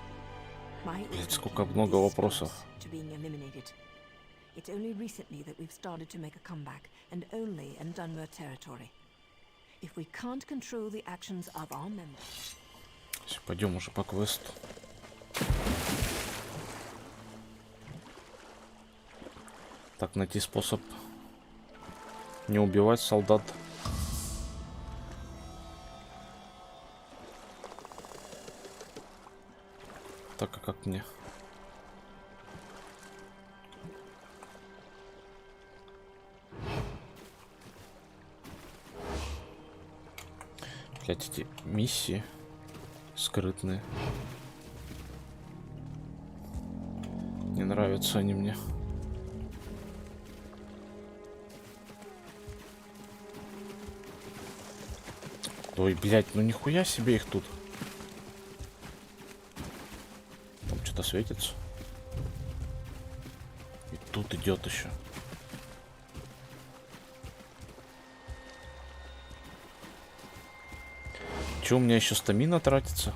My Сколько много вопросов. to being eliminated. It's only recently that we've started to make a comeback, and only in Dunmer territory. If we can't control the actions of our members... Пойдем уже по квесту. Так, найти способ не убивать солдат. Так, а как мне? Блять, эти миссии скрытные. Не нравятся они мне. Ой, блять, ну нихуя себе их тут. Там что-то светится. И тут идет еще. Че, у меня еще стамина тратится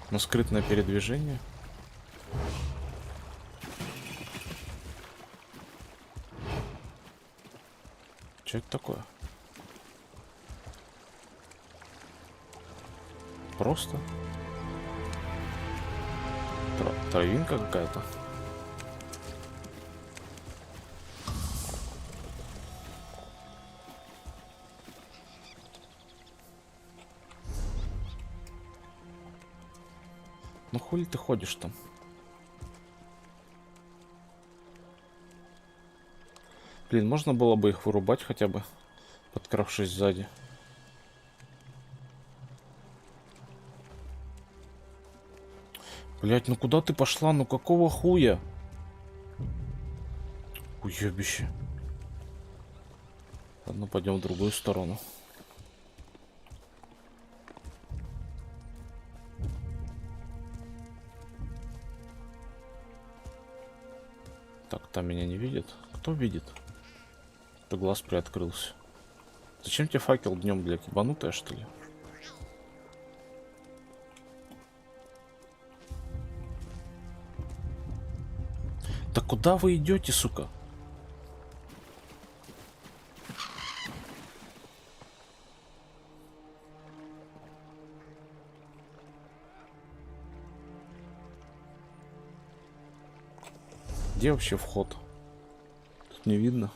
на скрытное передвижение? Что это такое? Просто травинка какая-то. Ну хули ты ходишь там? Блин, можно было бы их вырубать хотя бы, подкравшись сзади. Блять, ну куда ты пошла? Ну какого хуя? Уебище. Ладно, пойдем в другую сторону. Так, там меня не видит. Кто видит? Кто глаз приоткрылся? Зачем тебе факел днем, блядь, ебанутая, что ли? Да куда вы идете, сука? Где вообще вход? Тут не видно.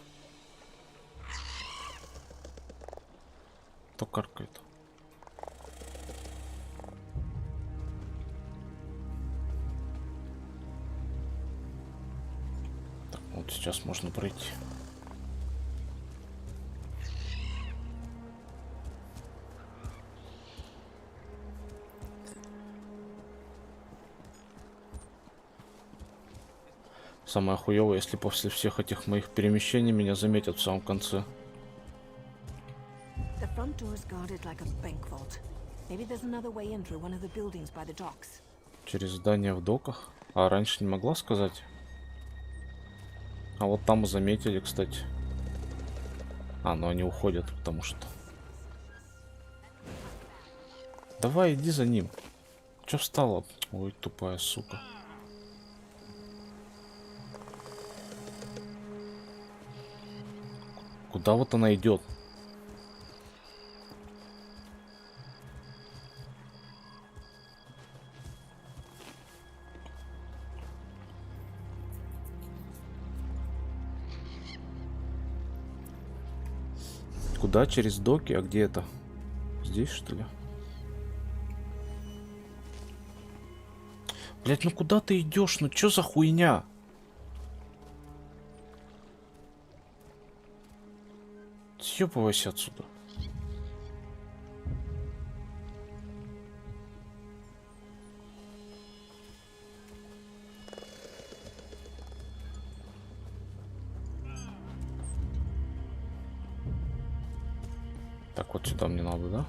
Кто каркает? Так, вот сейчас можно пройти. Самое хуёвое, если после всех этих моих перемещений меня заметят в самом конце. The front door is guarded like a bank vault. Maybe there's another way in through one of the buildings by the docks. Через здание в доках? А раньше не могла сказать? А вот там заметили, кстати. А, ну они уходят, потому что... Давай, иди за ним. Чё встала? Ой, тупая сука. Куда вот она идет? Куда? Через доки? А где это? Здесь, что ли? Блять, ну куда ты идешь? Ну чё за хуйня? Съебывайся отсюда. Так, вот сюда мне надо, да?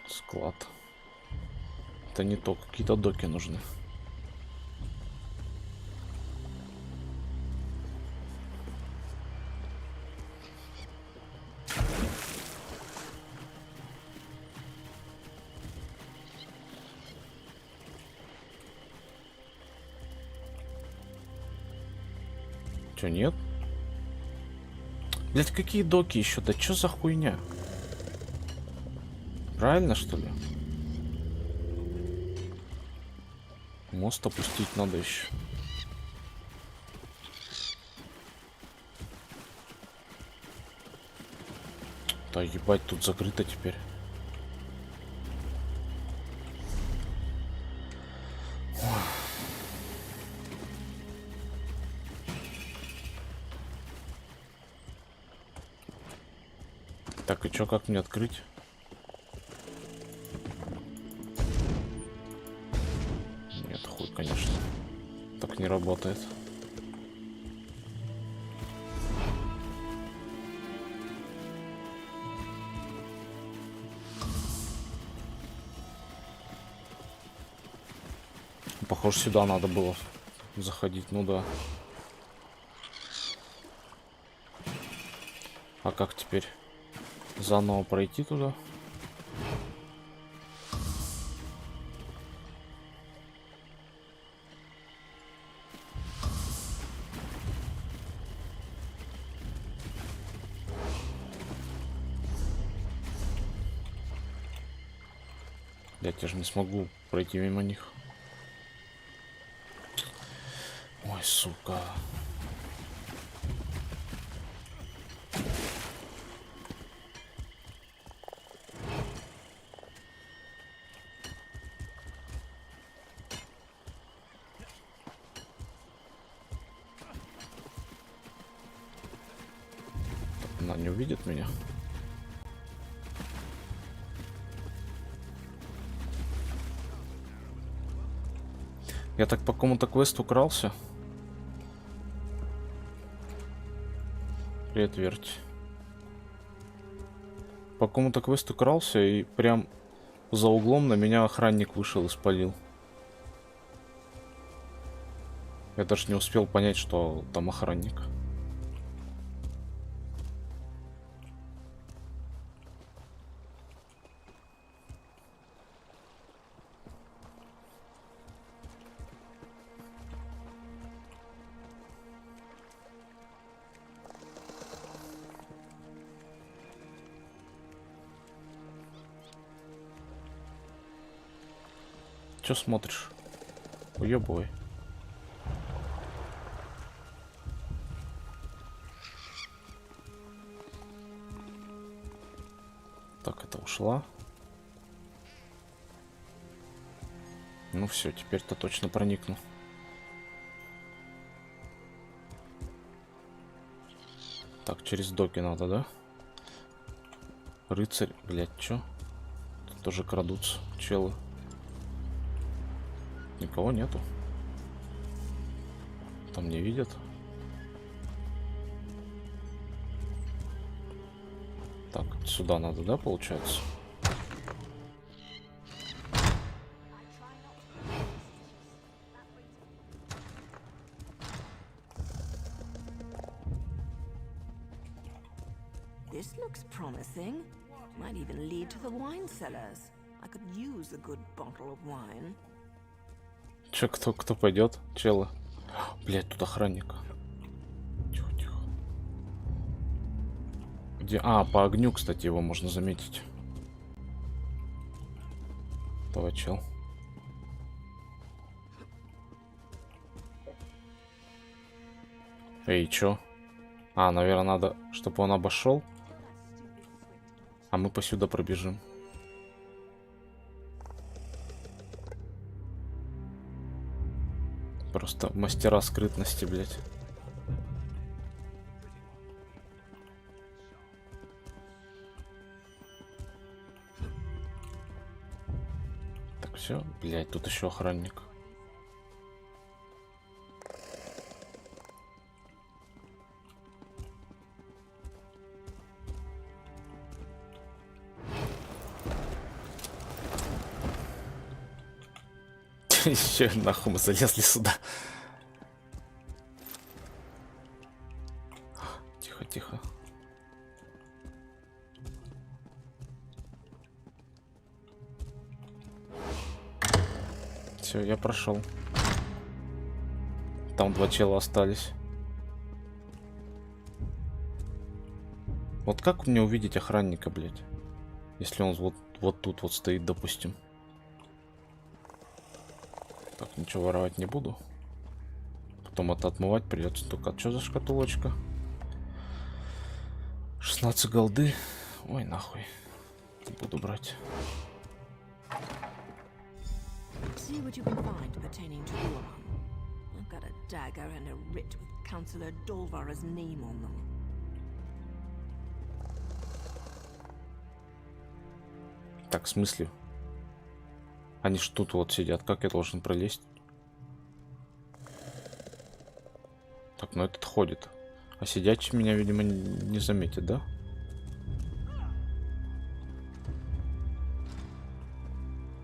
Склад. Это не то, какие-то доки нужны. Чё, нет? Блять, какие доки еще? Да чё за хуйня? Правильно, что ли? Мост опустить надо еще. Да ебать, тут закрыто теперь. Так, и чё, как мне открыть? Нет, хуй, конечно. Так не работает. Похоже, сюда надо было заходить, ну да. А как теперь? Заново пройти туда? Я же не смогу пройти мимо них. Ой, сука. Она не увидит меня. Я так по какому-то квесту крался. Привет, Верть. По какому-то квесту крался, и прям за углом на меня охранник вышел и спалил. Я даже не успел понять, что там охранник. Чё смотришь? Уёбывай. Так, это ушла. Ну все, теперь-то точно проникну. Так, через доки надо, да? Рыцарь, блядь, чё? Тут тоже крадутся челы. Никого нету. Там не видят. Так, сюда надо, да, получается? This looks promising. Might even lead to the wine cellars. I could use a good bottle of wine. Че, кто пойдет? Челы. Блять, тут охранник. Тихо, тихо. Где? А, по огню, кстати, его можно заметить. Давай, чел. Эй, чё? А, наверное, надо, чтобы он обошел. А мы посюда пробежим. Просто мастера скрытности, блядь. Так, все, блядь, тут еще охранник. Еще нахуй мы залезли сюда. Тихо, тихо. Все, я прошел. Там 2 чела остались. Вот как мне увидеть охранника, блядь? Если он вот тут вот стоит, допустим. Так, ничего воровать не буду. Потом это отмывать придется. Только что за шкатулочка? 16 голды. Ой, нахуй. Не буду брать. See what you can find pertaining to Ulran. I've got a dagger and a writ with Councillor Dolvara's name on them. Так, в смысле? Они ж тут вот сидят. Как я должен пролезть? Так, ну этот ходит. А сидячий меня, видимо, не заметит, да?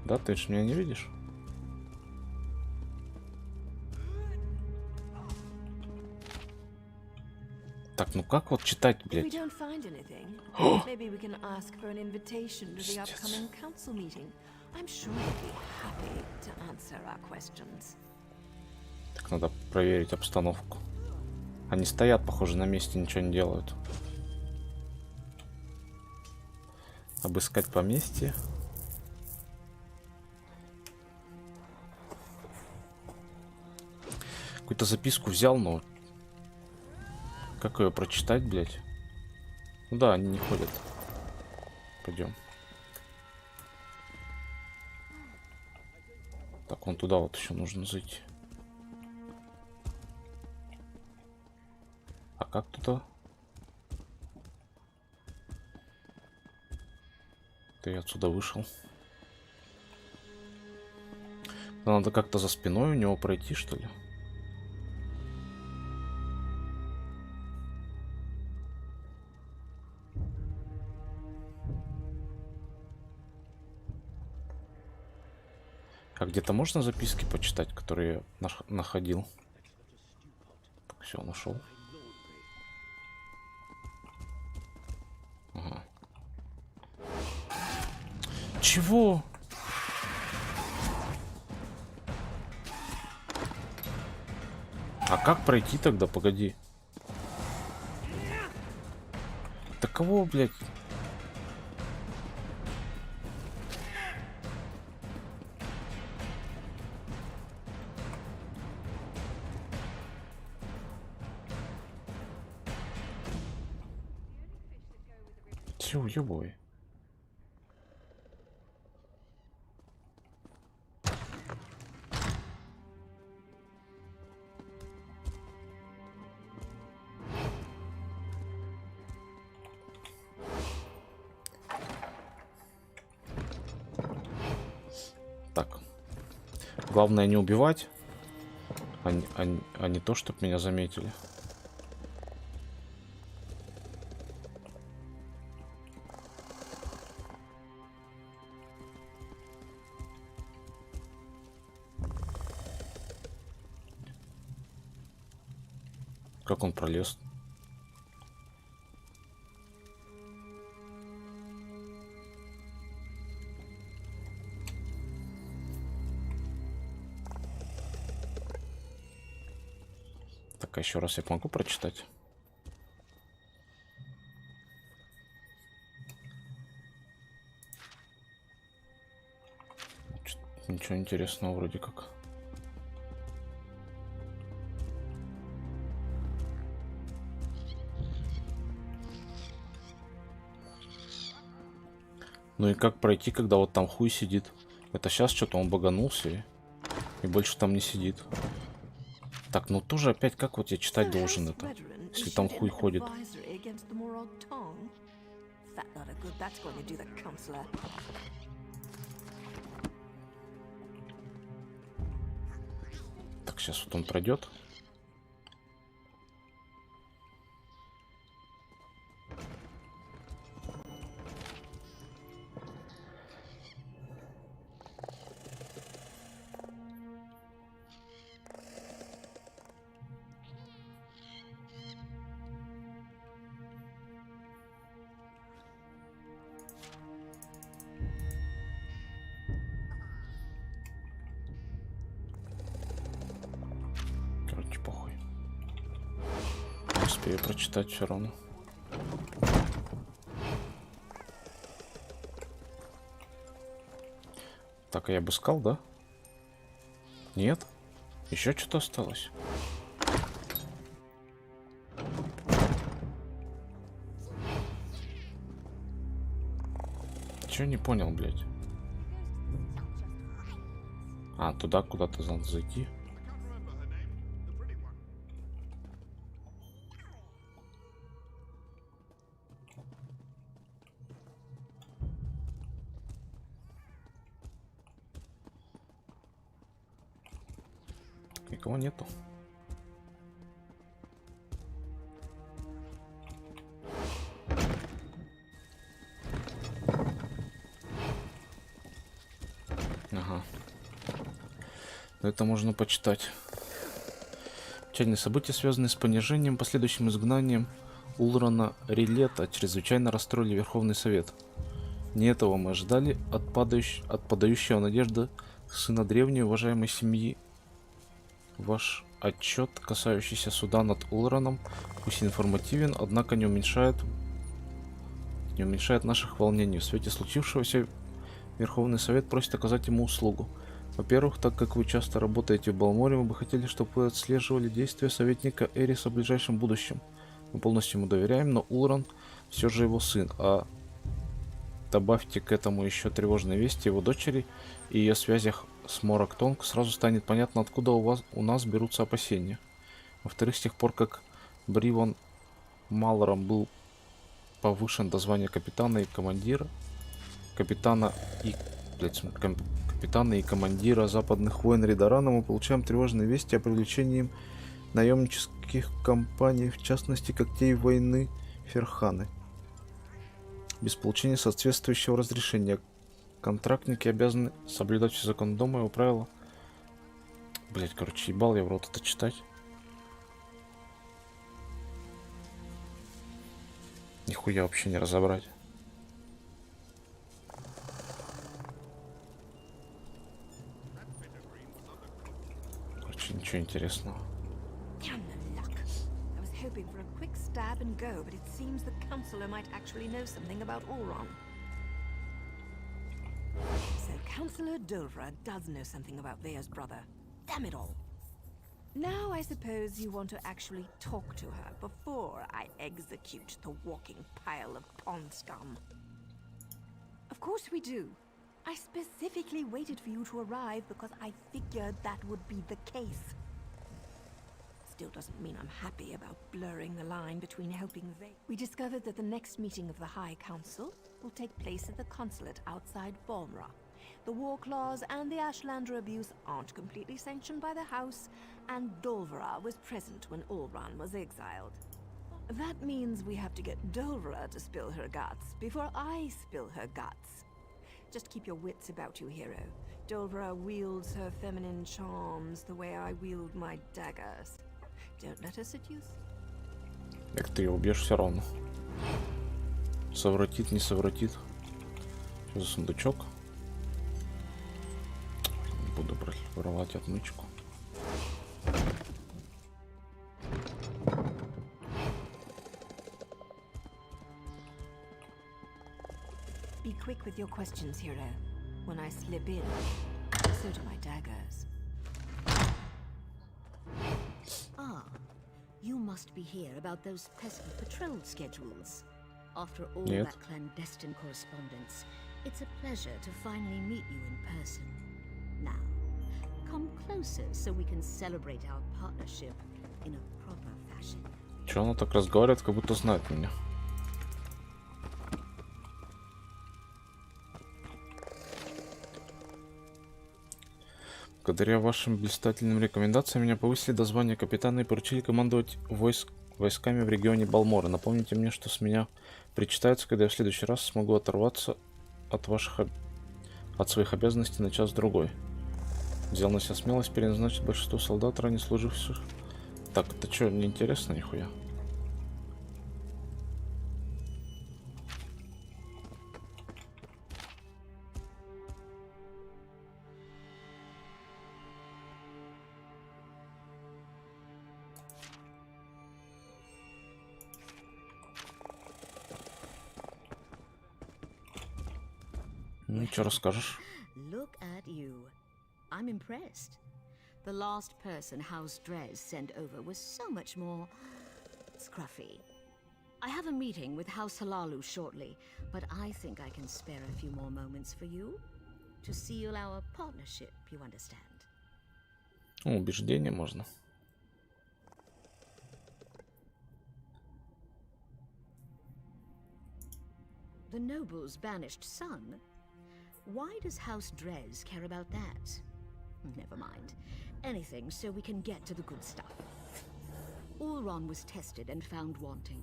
Да, ты же меня не видишь? Так, ну как вот читать, блядь? Так, надо проверить обстановку. Они стоят, похоже, на месте, ничего не делают. Обыскать поместье. Какую-то записку взял, но... Как ее прочитать, блядь? Ну да, они не ходят. Пойдем. Так, вон туда вот еще нужно зайти. А как туда? Это я отсюда вышел. Надо как-то за спиной у него пройти, что ли? А где-то можно записки почитать, которые я находил? Все, нашел. Ага. Чего? А как пройти тогда? Погоди. Да кого, блядь? Все, уебой. Так. Главное не убивать, а не то, чтобы меня заметили. Как он пролез? Так, а еще раз я могу прочитать? Ничего интересного вроде как. Ну и как пройти, когда вот там хуй сидит? Это сейчас что-то он баганулся и больше там не сидит. Так, ну тоже опять как вот я читать должен это, если там хуй ходит? Так, сейчас вот он пройдет. Короче, похуй. Не успею прочитать все равно. Так, а я обыскал, да? Нет? Еще что-то осталось? Чего не понял, блядь? А, туда куда-то надо зайти. Никого нету. Ага. Но это можно почитать. Печальные события, связанные с понижением, последующим изгнанием Улрана Рилета, чрезвычайно расстроили Верховный Совет. Не этого мы ожидали от подающего надежды сына древней уважаемой семьи. Ваш отчет, касающийся суда над Улраном, пусть информативен, однако не уменьшает наших волнений. В свете случившегося Верховный Совет просит оказать ему услугу. Во-первых, так как вы часто работаете в Балморе, мы бы хотели, чтобы вы отслеживали действия советника Эриса в ближайшем будущем. Мы полностью ему доверяем, но Улран все же его сын, а добавьте к этому еще тревожные вести его дочери и ее связях с Морактонг, сразу станет понятно, откуда у нас берутся опасения. Во-вторых, с тех пор, как Бривон Малором был повышен до звания капитана и командира, капитана и... капитана и командира западных войн Ридорана мы получаем тревожные вести о привлечении им наемнических компаний, в частности, когтей войны Ферханы. Без получения соответствующего разрешения контрактники обязаны соблюдать все законы дома и его правила. Блять, короче, ебал я в рот это читать. Нихуя вообще не разобрать. Короче, ничего интересного. Hoping for a quick stab and go, but it seems the counselor might actually know something about Ulron. So Councillor Dulvra does know something about Vea's brother. Damn it all. Now I suppose you want to actually talk to her before I execute the walking pile of pond scum. Of course we do. I specifically waited for you to arrive because I figured that would be the case. Still doesn't mean I'm happy about blurring the line between helping Vega. We discovered that the next meeting of the High Council will take place at the consulate outside Balmra. The war clause and the Ashlander abuse aren't completely sanctioned by the House, and Dolvra was present when Ulran was exiled. That means we have to get Dolvra to spill her guts before I spill her guts. Just keep your wits about you, hero. Dolvra wields her feminine charms the way I wield my daggers. Don't let her seduce. Так ты ее убьешь все равно. Совратит, не совратит. Что за сундучок? Не буду брать, воровать отмычку. Be quick with your questions, hero. When I slip in, so do my daggers. Ah, you must be here about those pesky patrol schedules. After all Нет. that clandestine correspondence, it's a pleasure to finally meet you in person. Now, come closer so we can celebrate our partnership in a proper fashion. Че она так разговаривает, как будто знает меня? Благодаря вашим блистательным рекомендациям меня повысили до звания капитана и поручили командовать войсками в регионе Балмора. Напомните мне, что с меня причитается, когда я в следующий раз смогу оторваться от своих обязанностей на час-другой. Взял на себя смелость переназначить большинство солдат, ранее служивших. Так, это что, неинтересно нихуя? Ну, что расскажешь? Look at you. I'm impressed. The last person House Drez sent over was so much more scruffy. I have a meeting with House Halalu shortly, but I think I can spare a few more moments for you to seal our partnership, you understand? Убеждение можно. The noble's banished son? Why does House Drez care about that? Never mind. Anything so we can get to the good stuff. Ulron was tested and found wanting.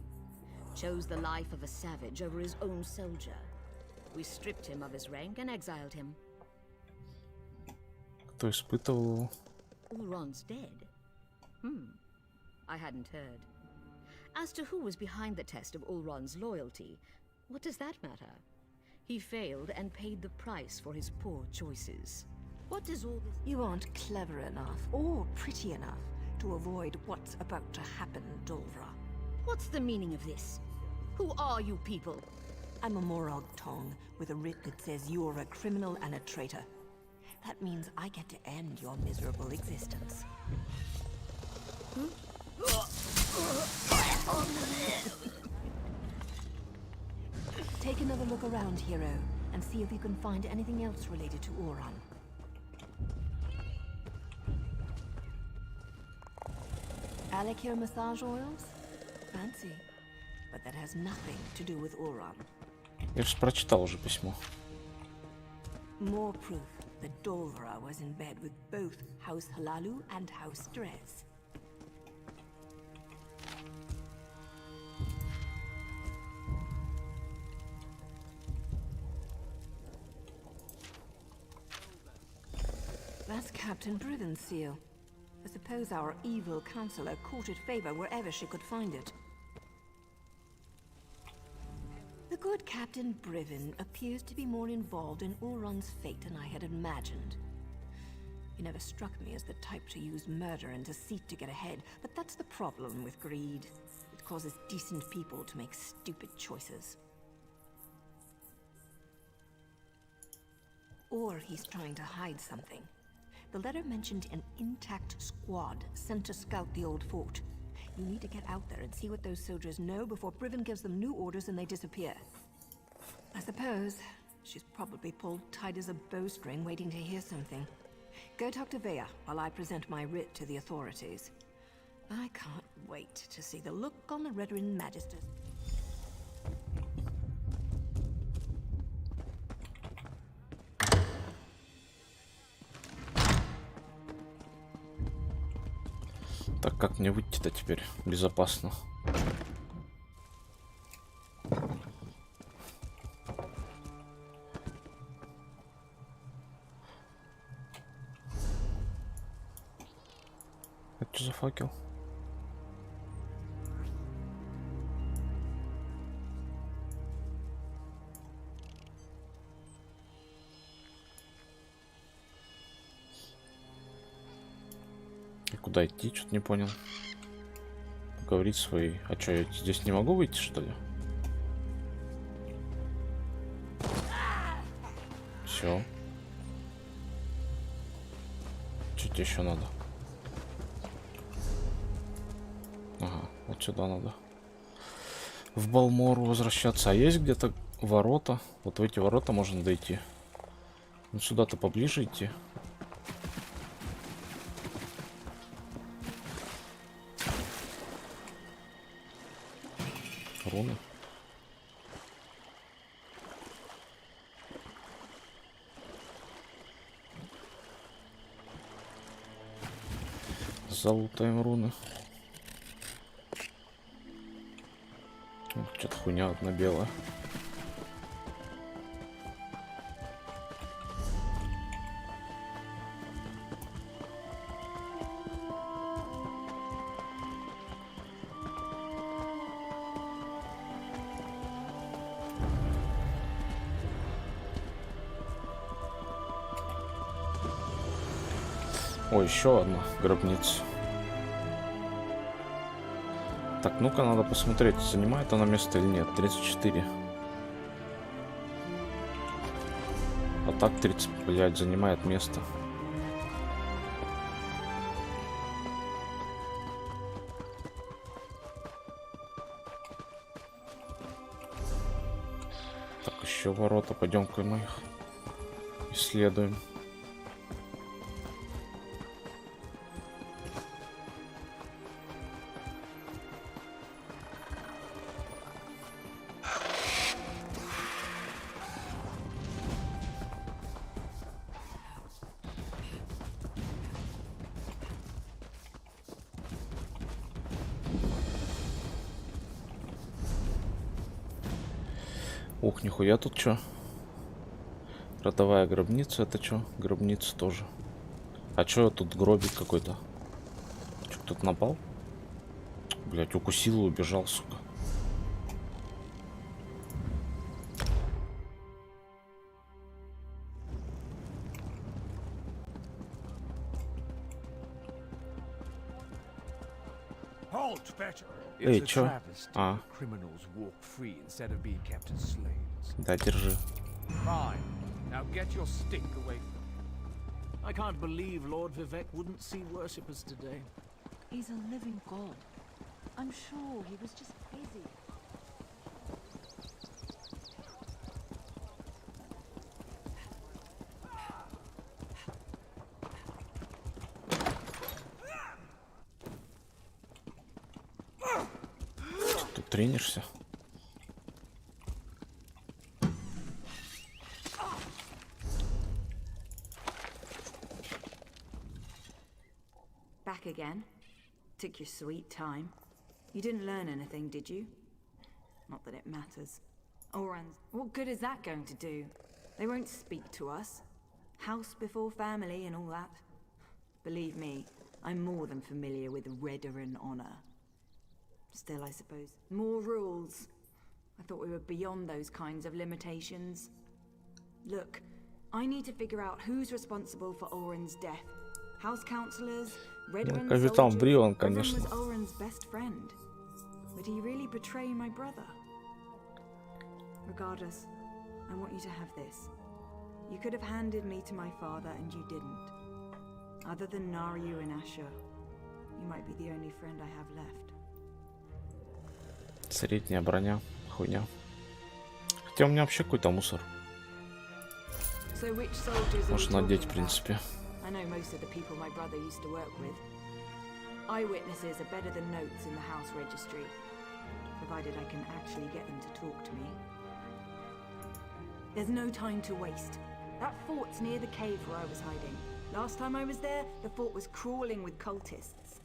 Chose the life of a savage over his own soldier. We stripped him of his rank and exiled him. Кто испытывал его? Ulron's dead. I hadn't heard. As to who was behind the test of Ulron's loyalty, what does that matter? He failed and paid the price for his poor choices. What does all this... You aren't clever enough or pretty enough to avoid what's about to happen, Dolvra. What's the meaning of this? Who are you people? I'm a Morag Tong with a writ that says you're a criminal and a traitor. That means I get to end your miserable existence. Take another look around, hero, and see if you can find anything else related to Ulron. Alikir massage oils? Fancy. But that has nothing to do with Ulron. Я же прочитал уже письмо. More proof that Dolvra was in bed with both House Halalu and House Drez. That's Captain Briven's seal. I suppose our evil counselor courted favor wherever she could find it. The good Captain Briven appears to be more involved in Ulron's fate than I had imagined. He never struck me as the type to use murder and deceit to get ahead, but that's the problem with greed. It causes decent people to make stupid choices. Or he's trying to hide something. The letter mentioned an intact squad sent to scout the old fort. You need to get out there and see what those soldiers know before Briven gives them new orders and they disappear. I suppose she's probably pulled tight as a bowstring waiting to hear something. Go talk to Vea while I present my writ to the authorities. I can't wait to see the look on the Redoran Magisters. Так, как мне выйти-то теперь безопасно? Это что за факел? И куда идти? Что-то не понял. Говорить свои. А что, я здесь не могу выйти, что ли? Все. Что тебе еще надо? Ага, вот сюда надо. В Балмору возвращаться. А есть где-то ворота? Вот в эти ворота можно дойти. Ну сюда-то поближе идти. Руны. Залутаем руны. Что-то хуйня одна белая. Ой, еще одна гробница. Так, ну-ка, надо посмотреть, занимает она место или нет. 34. А так 30, блядь, занимает место. Так, еще ворота. Пойдем-ка мы их исследуем. Ух, нихуя тут что? Родовая гробница, это что? Гробница тоже. А что тут гробик какой-то? Что, кто-то напал? Блять, укусил и убежал, сука. Эй, чё? А. Да, держи. I can't believe Lord Vivek wouldn't see worshippers today. He's a living god. I'm sure he was just busy. Тут тренишься? back again. Took your sweet time. You didn't learn anything, did you? Not that it matters. Oran's... What good is that going to do? They won't speak to us. House before family and all that. Believe me, I'm more than familiar with Redoran honor. Still, I suppose, more rules. I thought we were beyond those kinds of limitations. Look, I need to figure out who's responsible for Oren's death. House counselors, Redoran Капитан soldiers. Брион, Oren конечно. was Oren's best friend. Would he really betray my brother? Regardless, I want you to have this. You could have handed me to my father and you didn't. Other than Naryu and Asher, you might be the only friend I have left. Средняя броня. Хуйня. Хотя у меня вообще какой-то мусор. So which soldiers are we Можно надеть, в talking принципе. about? I know most of the people my brother used to work with. Eyewitnesses are better than notes in the house registry, provided I can actually get them to talk to me. There's no time to waste. That fort's near the cave where I was hiding. Last time I was there, the fort was crawling with cultists.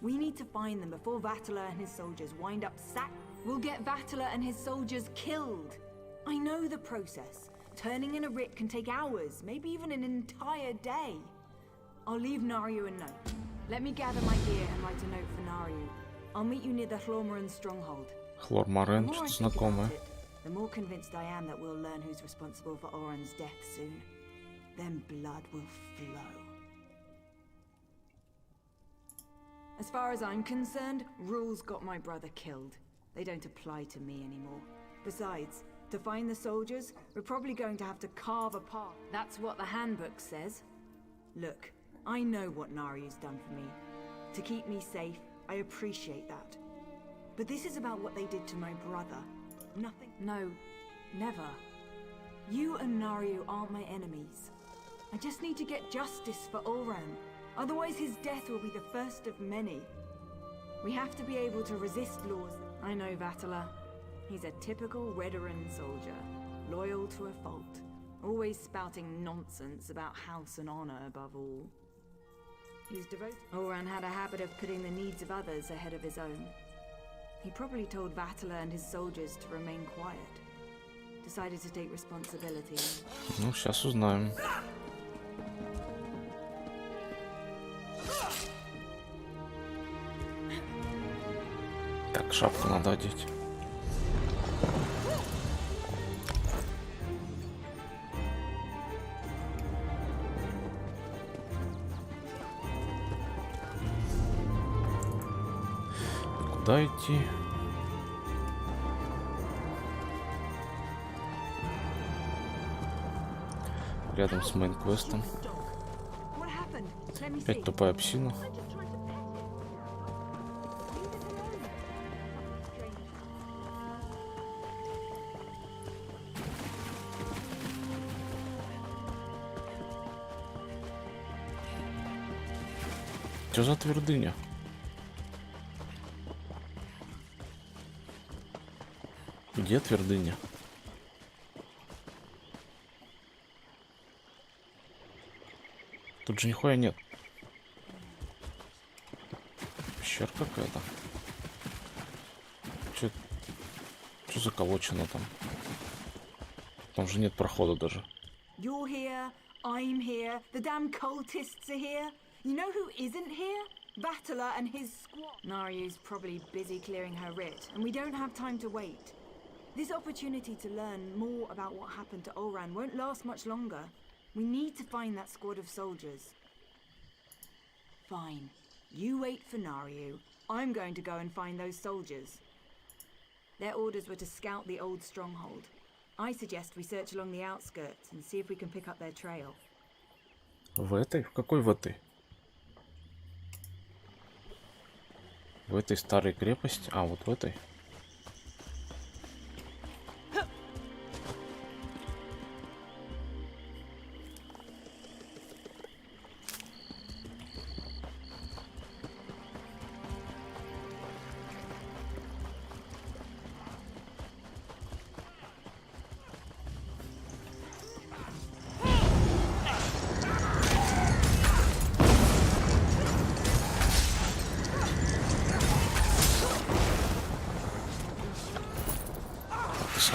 We need to find them before Vatala and his soldiers wind up We'll get Vatala and his soldiers killed. I know the process. Turning in a writ can take hours, maybe even an entire day. I'll leave Naryu a note. Let me gather my gear and write a note for Naryu. I'll meet you near the Hlormaran stronghold. Хлормарен, что-то знакомое. The more convinced I am that we'll learn who's responsible for Oren's death soon. Then blood will flow. As far as I'm concerned, rules got my brother killed. They don't apply to me anymore. Besides, to find the soldiers, we're probably going to have to carve a path. That's what the handbook says. Look, I know what Naryu's done for me. To keep me safe, I appreciate that. But this is about what they did to my brother. Nothing. No, never. You and Naryu aren't my enemies. I just need to get justice for Ulran. Otherwise his death will be the first of many. We have to be able to resist laws. I know Vatala. He's a typical Redoran soldier, loyal to a fault, always spouting nonsense about house and honor above all. He's devoted. Ulran had a habit of putting the needs of others ahead of his own. He probably told Vatala and his soldiers to remain quiet. Decided to take responsibility. Ну, сейчас узнаем. Так, шапку надо одеть. Куда идти? Рядом с мейн-квестом. Опять тупая псина. Что за твердыня? Где твердыня? Тут же нихуя нет. Пещера какая-то. Что заколочено там? Там же нет прохода даже. You're here, I'm here, the damn cultists are here. You know who isn't here? Vatala and his squad. Naryu's probably busy clearing her writ, and we don't have time to wait. This opportunity to learn more about what happened to Ulran won't last much longer. We need to find that squad of soldiers. Fine. You wait for Naryu. I'm going to go and find those soldiers. Their orders were to scout the old stronghold. I suggest we search along the outskirts and see if we can pick up their trail. В этой? В какой в этой? В этой старой крепости? А, вот в этой.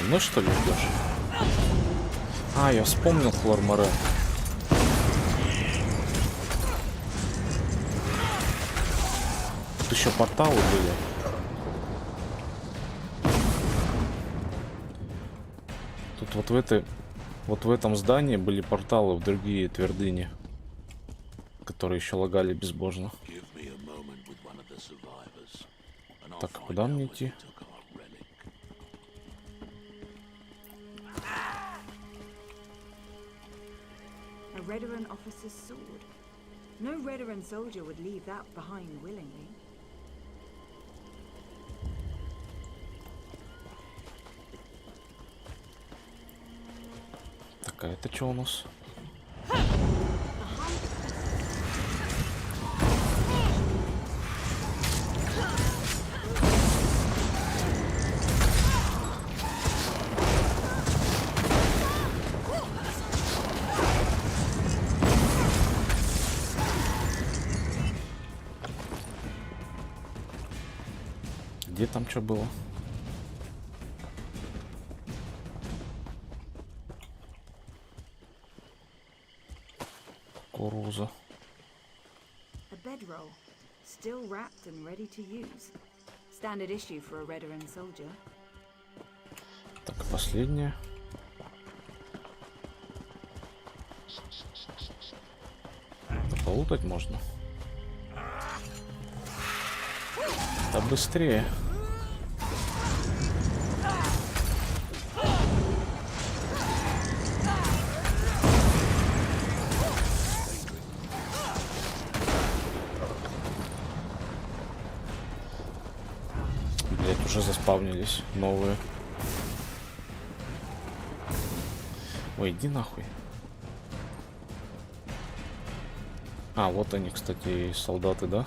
мной, что ли, идешь? А, я вспомнил Хлор-Море. Тут еще порталы были. Тут вот в этом здании были порталы в другие твердыни, которые еще лагали безбожно. Так, а куда мне идти? A Redoran officer's sword. No Redoran soldier would leave that behind willingly. Так, а это что у нас? Где там что было? Кукуруза. A bedroll, still wrapped and ready to use. Standard issue for a Redoran soldier. Так, последняя. Полутать можно. Да быстрее. Блять, уже заспавнились новые. Ой, иди нахуй. А, вот они, кстати, солдаты, да?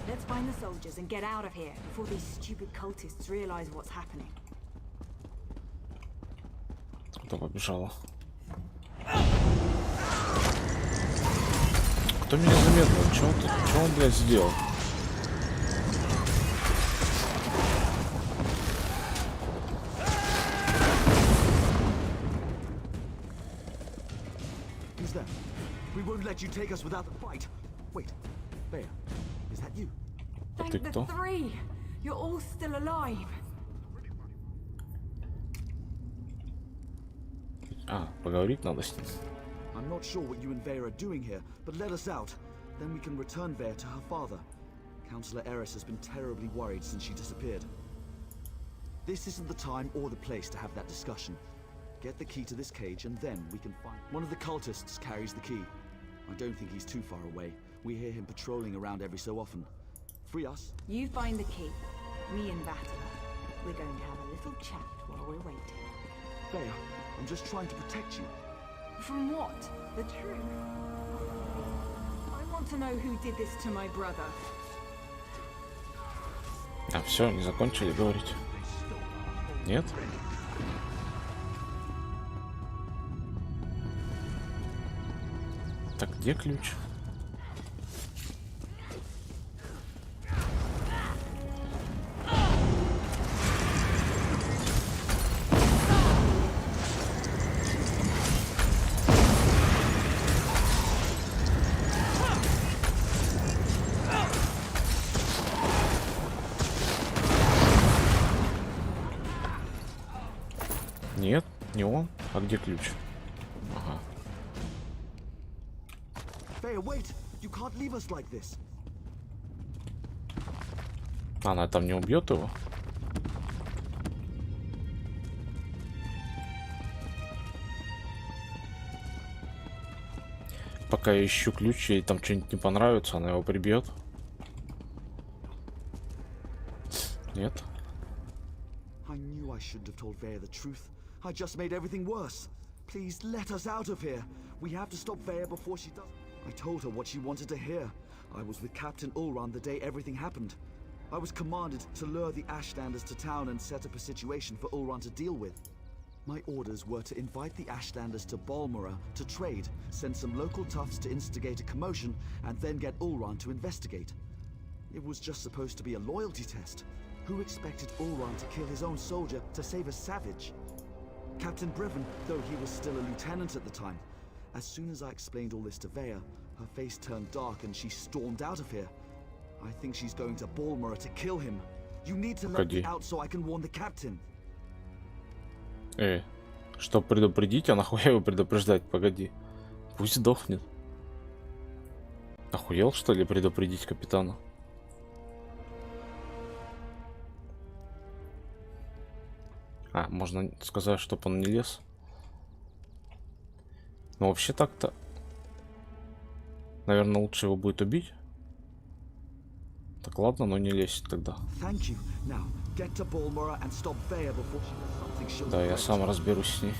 Let's find the soldiers and get out of here before these stupid cultists realize what's happening. Кто побежала? Кто меня заметил? Чё он, блядь, сделал? Who's there? We won't let you take us without the fight. Wait, Bea, is that you? Thank the three! You're all still alive. А, поговорить надо с ним. I'm not sure what you and Vea are doing here, but let us out. Then we can return Vea to her father. Councillor Eris has been terribly worried since she disappeared. This isn't the time or the place to have that discussion. Get the key to this cage and then we can find... One of the cultists carries the key. I don't think he's too far away. We hear him patrolling around every so often. Free us. You find the key. Me and Battler. We're going to have a little chat while we're waiting. Bea, I'm just trying to protect you. From what? The truth? I want to know who did this to my brother. А, все, не закончили говорить? Нет? Так, где ключ? Нет, не он. А где ключ? Ага. Bea, wait! You can't leave us like this. Она там не убьет его? Пока я ищу ключ, ей там что-нибудь не понравится, она его прибьет. Нет. I knew I shouldn't have told Vea the truth. I just made everything worse. Please let us out of here. We have to stop Vea before she does. I told her what she wanted to hear. I was with Captain Ulran the day everything happened. I was commanded to lure the Ashlanders to town and set up a situation for Ulran to deal with. My orders were to invite the Ashlanders to Balmora to trade, send some local toughs to instigate a commotion, and then get Ulran to investigate. It was just supposed to be a loyalty test. Who expected Ulran to kill his own soldier to save a savage? Captain Brevin, though he was still a lieutenant at the time. As soon as I explained all this to Vea, her face turned dark and she stormed out of here. I think she's going to Balmora to kill him. You need to let me out so I can warn the captain. Чтоб предупредить, а нахуя его предупреждать? Погоди. Пусть сдохнет. Охуел, что ли, предупредить капитана? А, можно сказать, чтоб он не лез. Но вообще так-то, наверное, лучше его будет убить. Так, ладно, но не лезь тогда. Да, я сам разберусь с ней.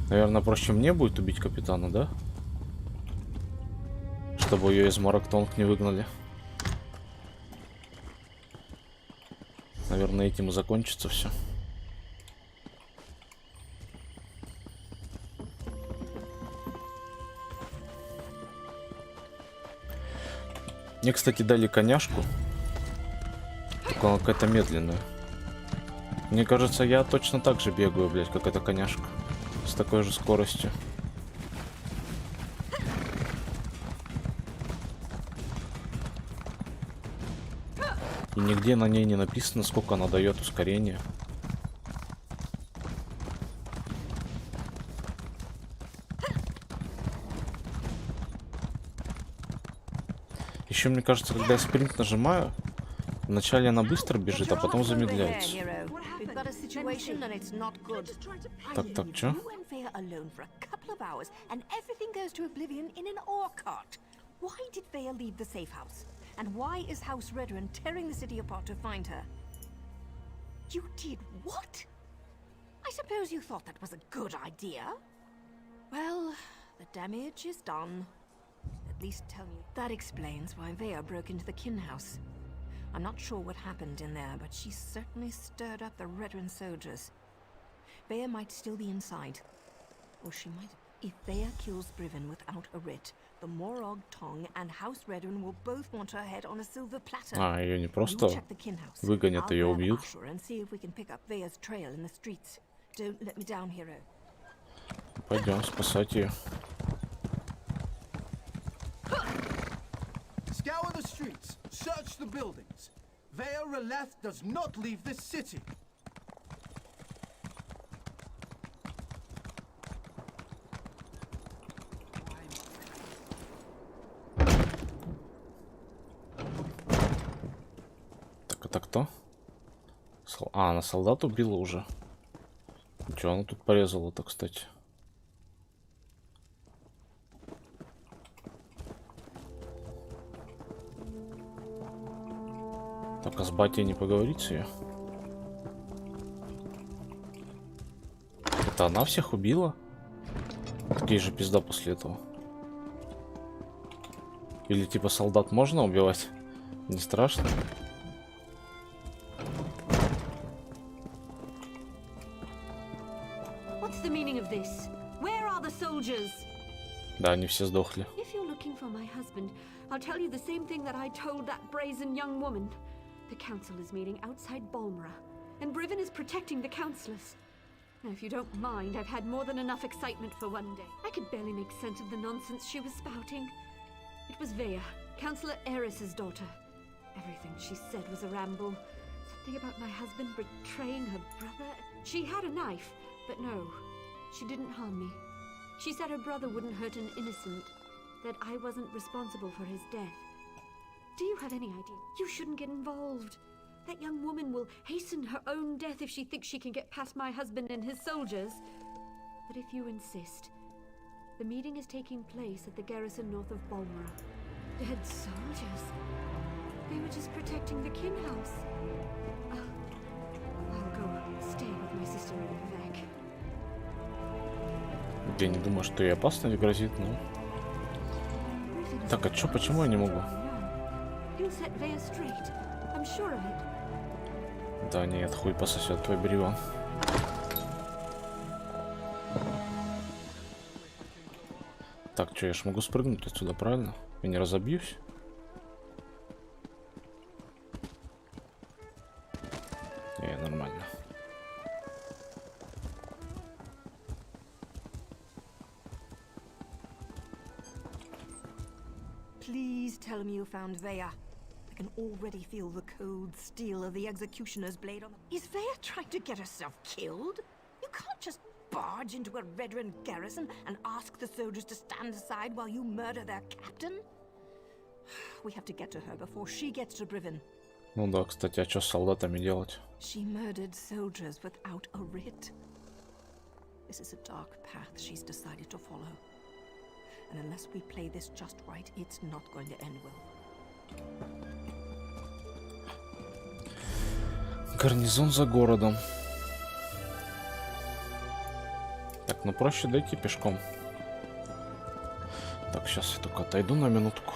Наверное, проще мне будет убить капитана, да? Чтобы ее из Морактонг не выгнали. Наверное, этим и закончится все. Мне, кстати, дали коняшку. Только она какая-то медленная. Мне кажется, я точно так же бегаю, блядь, как эта коняшка. С такой же скоростью. И нигде на ней не написано, сколько она дает ускорения. Еще мне кажется, когда я спринт нажимаю, вначале она быстро бежит, а потом замедляется. Так, чё? And why is House Redrun tearing the city apart to find her? You did what? I suppose you thought that was a good idea? Well, the damage is done. At least tell me. That explains why Vea broke into the kin house. I'm not sure what happened in there, but she certainly stirred up the Redrun soldiers. Vea might still be inside. Or she might... If Vea kills Brivin without a writ, the Morog Tong and House Redrun will both want her head on a silver platter. А, ее не просто выгонят, ее убьют. Пойдем спасать ее. Scour the streets, search the buildings. Vea Releth does not leave this city. Это кто? А, она солдат убила уже. Ничего, она тут порезала-то, кстати. Так, а с батей не поговорить с ее? Это она всех убила? Такие же пизда после этого. Или типа солдат можно убивать? Не страшно? Да, они все сдохли. If you're looking for my husband, I'll tell you the same thing that I told that brazen young woman. The council is meeting outside Balmora, and Brivin is protecting the councillors. Now, if you don't mind, I've had more than enough excitement for one day. I could barely make sense of the nonsense she was spouting. It was Vea, Councillor Eris's daughter. Everything she said was a ramble. Something about my husband betraying her brother. She had a knife, but no, she didn't harm me. She said her brother wouldn't hurt an innocent, that I wasn't responsible for his death. Do you have any idea? You shouldn't get involved. That young woman will hasten her own death if she thinks she can get past my husband and his soldiers. But if you insist, the meeting is taking place at the garrison north of Balmora. Dead soldiers? They were just protecting the kin house. I'll go stay with my sister in Viveka. Я не думаю, что ей опасность грозит, но... Так, а чё, почему я не могу? He'll set Vea straight. I'm sure of it. Да нет, хуй пососет твой бревен. Так, что, я ж могу спрыгнуть отсюда, правильно? Я не разобьюсь? Не, нормально. Please tell me you found Vea. I can already feel the cold steel of the executioner's blade on the... Is Vea trying to get herself killed? You can't just barge into a Redrun garrison and ask the soldiers to stand aside while you murder their captain? We have to get to her before she gets to Briven. Ну да, кстати, а что с солдатами делать? She murdered soldiers without a writ. This is a dark path she's decided to follow. And unless we play this just right, it's not going to end well. Гарнизон за городом. Так, ну проще дойти пешком. Так, сейчас я только отойду на минутку.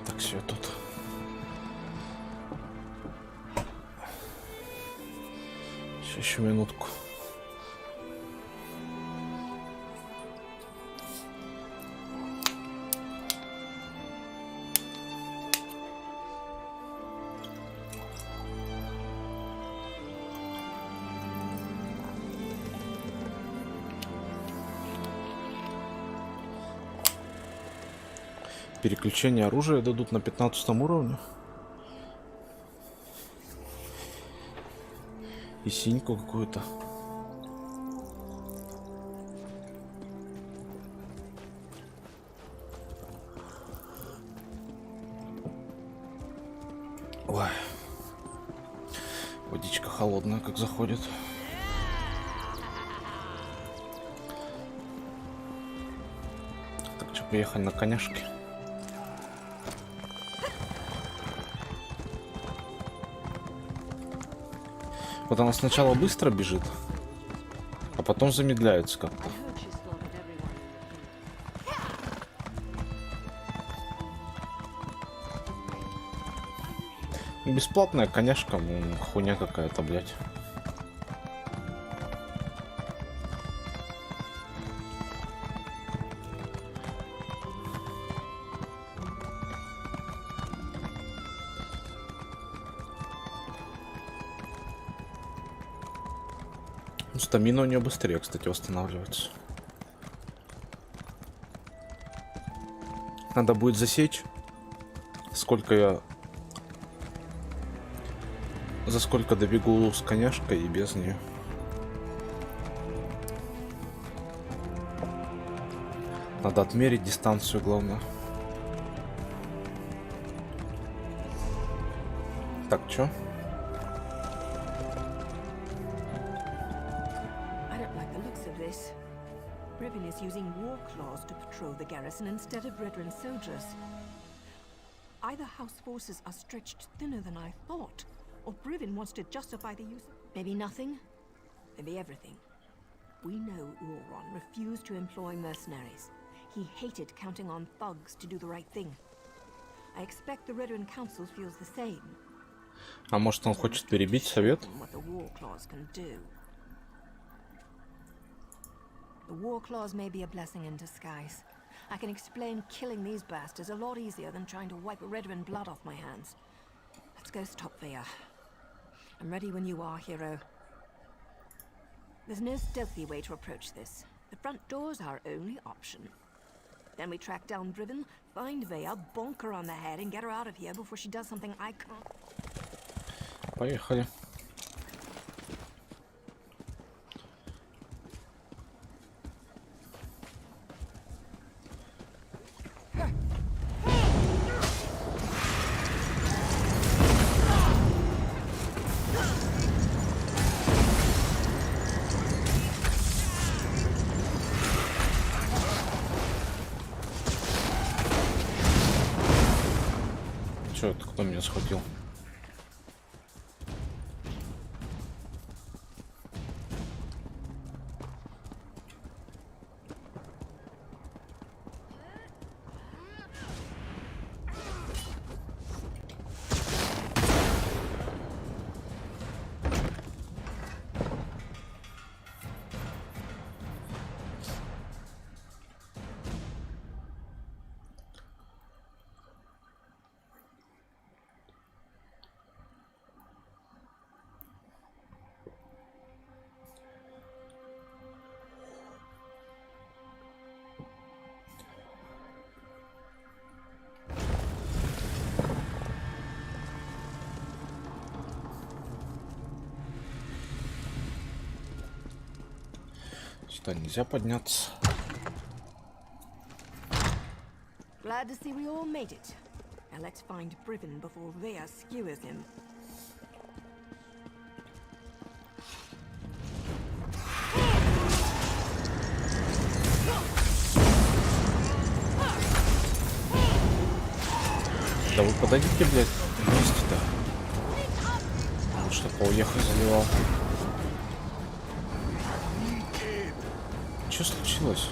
Так, все тут. Еще минутку. Переключение оружия дадут на 15 уровне. И синьку какую-то. Ой. Водичка холодная, как заходит. Так, что, поехали на коняшке. Вот она сначала быстро бежит, а потом замедляется как-то. Бесплатная коняшка, хуйня какая-то, блядь. Стамина у нее быстрее, кстати, восстанавливается. Надо будет засечь, сколько я... За сколько добегу с коняшкой и без нее. Надо отмерить дистанцию, главное. Так, чё? I don't like the looks of this. Brivin is using war claws to patrol the garrison instead of veteran soldiers. Either House forces are stretched thinner than I thought, or Brivin wants to justify the use of... Maybe nothing, maybe everything. We know Ulron refused to employ mercenaries. He hated counting on thugs to do the right thing. I expect the Veteran Council feels the same. А может, он хочет перебить совет? What the war claws can do. The war claws may be a blessing in disguise. I can explain killing these bastards a lot easier than trying to wipe Redwin blood off my hands. Let's go stop Vea. I'm ready when you are, hero. There's no stealthy way to approach this. The front door's our only option. Then we track down Driven, find Vea, bonk her on the head, and get her out of here before she does something I can't. Поехали. Чё это, кто меня схватил? Сюда нельзя подняться. Glad to see we all made it. Now let's find Brivin before Vea skewers him. Да вы подойдите, блядь, вместе-то. Лучше поуехать заливал. Что случилось?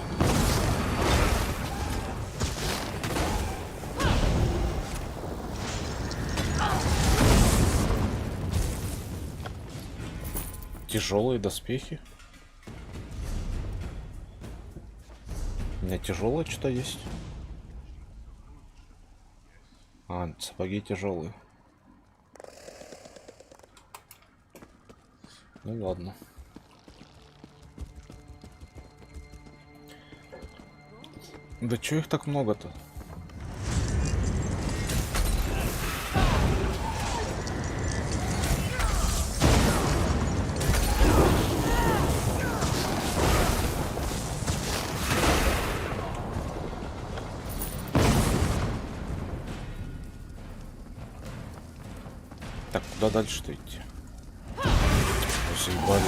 Тяжелые доспехи. У меня тяжелое что-то есть. А, сапоги тяжелые. Ну ладно. Да чё их так много-то? Так, куда дальше-то идти? Заебали.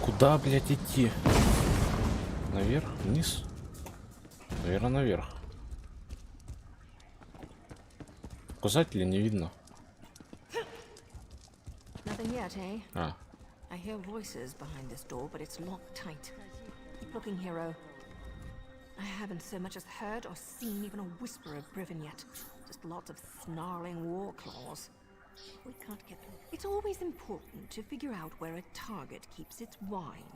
Куда, блядь, идти? Наверх? Вниз? Наверное, наверх. Указателя не видно. Nothing yet, eh? А. I hear voices behind this door, but it's locked tight. Keep looking, hero. I haven't so much as heard or seen even a whisper of Brivin yet. Just lots of snarling war claws. We can't get them. It's always important to figure out where a target keeps its wine.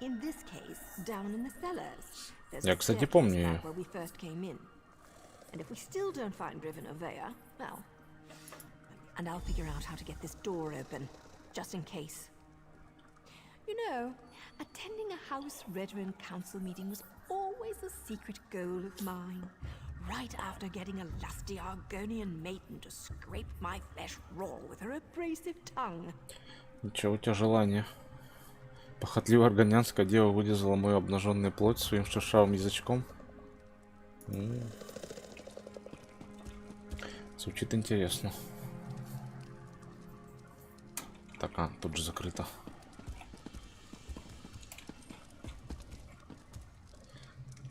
In this case, down in the cellars. There's Я, a кстати, staircase помню back её. where we first came in. And if we still don't find Riven or Vea, well... And I'll figure out how to get this door open, just in case. You know, attending a House Veteran Council meeting was always a secret goal of mine. Right after getting a lusty Argonian maiden to scrape my flesh raw with her abrasive tongue. Ничего у тебя желания. Похотливая аргонянская дева вылизала мою обнаженную плоть своим шершавым язычком. Звучит интересно. Так, тут же закрыто.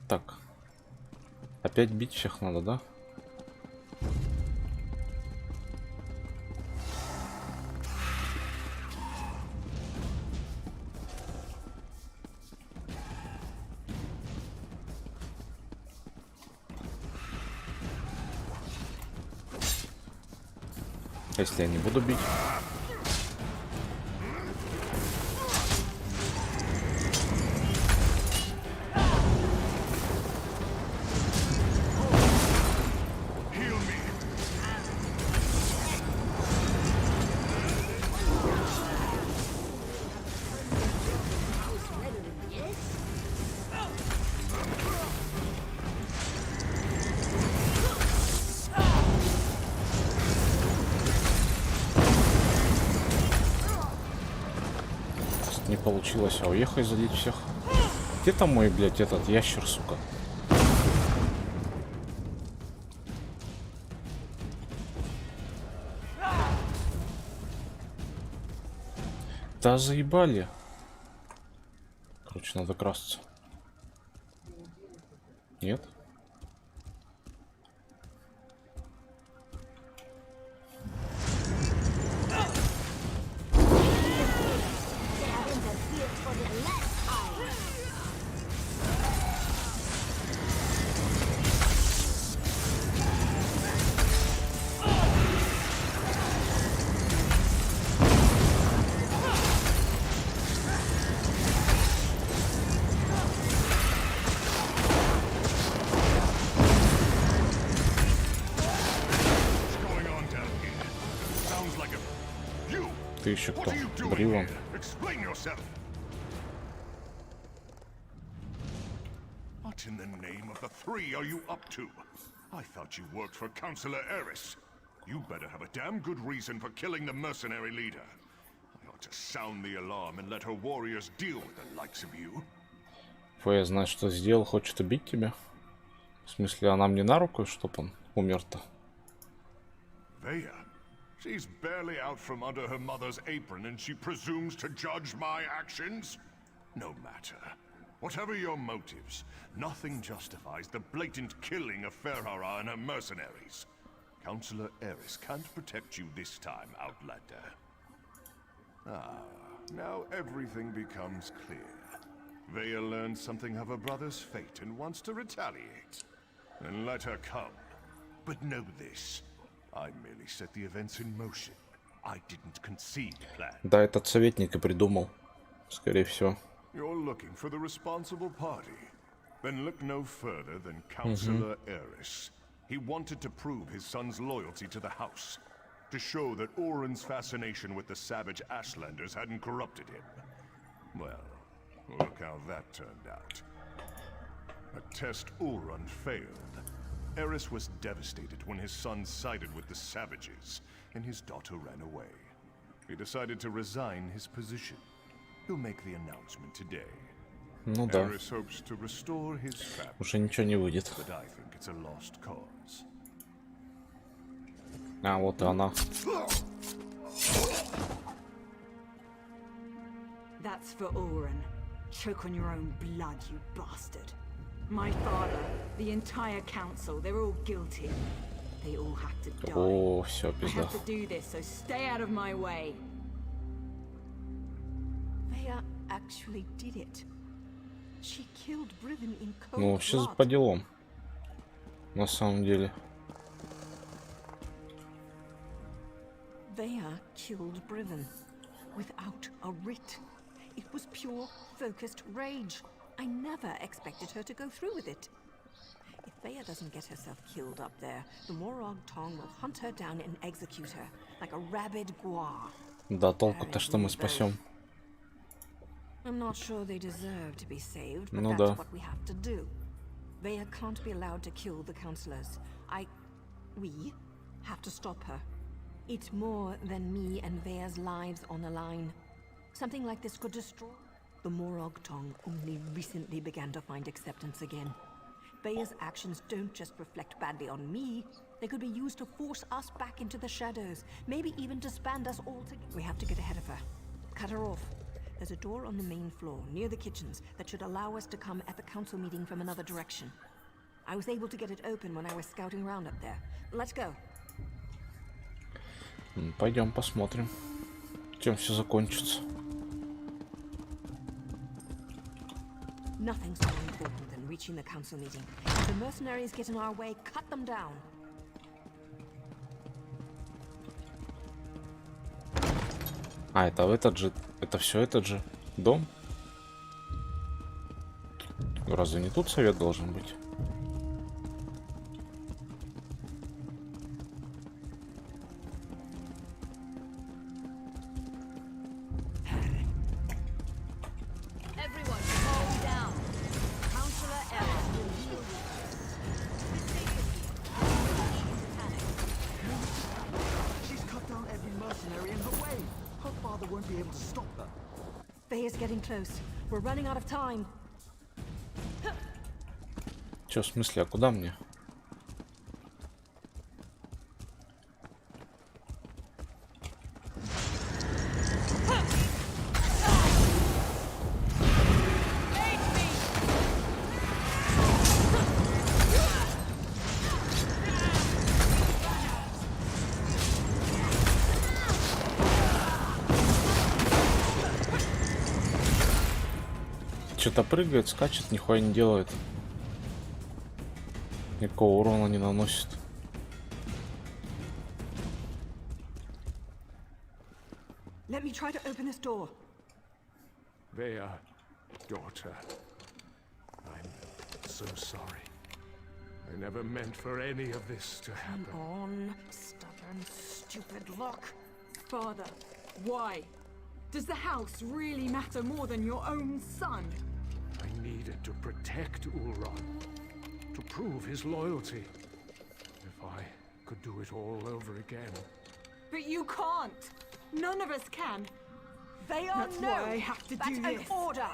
Так. Опять бить всех надо, да? Если я не буду бить. Не получилось, а уехай залить всех. Где там мой, блядь, этот ящер, сука? Да заебали. Короче, надо красться. Нет? Ты еще кто? Бривон. What in the name of the three are you up to? I thought you worked for Councillor Eris. You better have a damn good reason for killing the mercenary leader. I ought to sound the alarm and let her warriors deal with the likes of you. Фоя знает, что сделал, хочет убить тебя. В смысле, она мне на руку, чтоб он умер-то? Vea? She's barely out from under her mother's apron and she presumes to judge my actions? No matter. Whatever your motives, nothing justifies the blatant killing of Ferrara and her mercenaries. Councillor Eris can't protect you this time, Outlander. Ah, now everything becomes clear. Vea learned something of her brother's fate and wants to retaliate. Then let her come. But know this. I merely set the events in motion. I didn't conceive the plan. Да, этот советник и придумал. Скорее всего. You're looking for the responsible party. Then look no further than Councillor Eris. He wanted to prove his son's loyalty to the house. To show that Oren's fascination with the savage Ashlanders hadn't corrupted him. Well, look how that turned out. A test Oren failed. Eris was devastated when his son sided with the savages, and his daughter ran away. He decided to resign his position. He'll make the announcement today. Ну да. Eris hopes to restore his family, уже ничего не выйдет. but I think it's a lost cause. А, вот и она. That's for Oren. Choke on your own blood, you bastard. My father, the entire council, they're all guilty. They all have to die. О, все, I пизда. have to do this, so stay out of my way. Vea actually did it. She killed Riven in cold Ну, сейчас blood. по делам. На самом деле. Vea killed Briven without a writ. It was pure, focused rage. I never expected her to go through with it. If Vea doesn't get herself killed up there, the Morag Tong will hunt her down and execute her, like a rabid gua. Да, толку-то, что мы спасем. I'm not sure they deserve to be saved, but Ну that's да. what we have to do. Vea can't be allowed to kill the counselors. We have to stop her. It's more than me and Vea's lives on the line. Something like this could destroy. The Morag Tong only recently began to find acceptance again. Vea's actions don't just reflect badly on me. They could be used to force us back into the shadows, maybe even disband us all together. We have to get ahead of her. Cut her off. There's a door on the main floor, near the kitchens, that should allow us to come at the council meeting from another direction. I was able to get it open when I was scouting around up there. Let's go. Пойдем посмотрим, чем все закончится. Nothing's more important than reaching the council meeting. If the mercenaries get in our way, cut them down. А, это этот же... Это все этот же дом? Разве не тут совет должен быть? Everyone, calm down. Counselor Ellis will heal you. She's cut down every mercenary in her way. Her father won't be able to stop her. Vea's getting close. We're running out of time. Чё, в смысле, а куда мне? Что-то прыгает, скачет, нихуя не делает. Никакого урона не наносит. Let me try to open this door. Vea, daughter. I'm so sorry. I never meant for any of this to happen. Come on, stubborn, stupid lock. Father, why? Does the house really matter more than your own son? I needed to protect Ulron, to prove his loyalty. If I could do it all over again. But you can't. None of us can. They are That's no. why I have to That's do an this. order.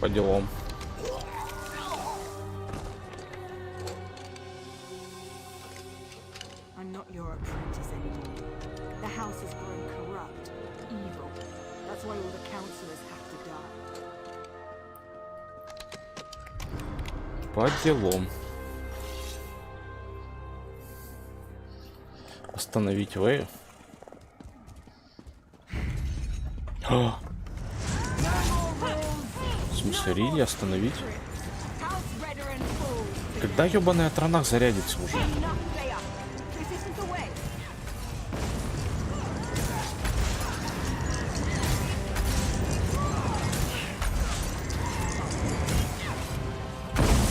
По делам. I'm not your apprentice anymore. The house has grown corrupt, evil. That's why all the counselors have to die. По делам. Остановить Вэю. В смысле, Рилли остановить? Когда ёбаный атронах зарядится уже?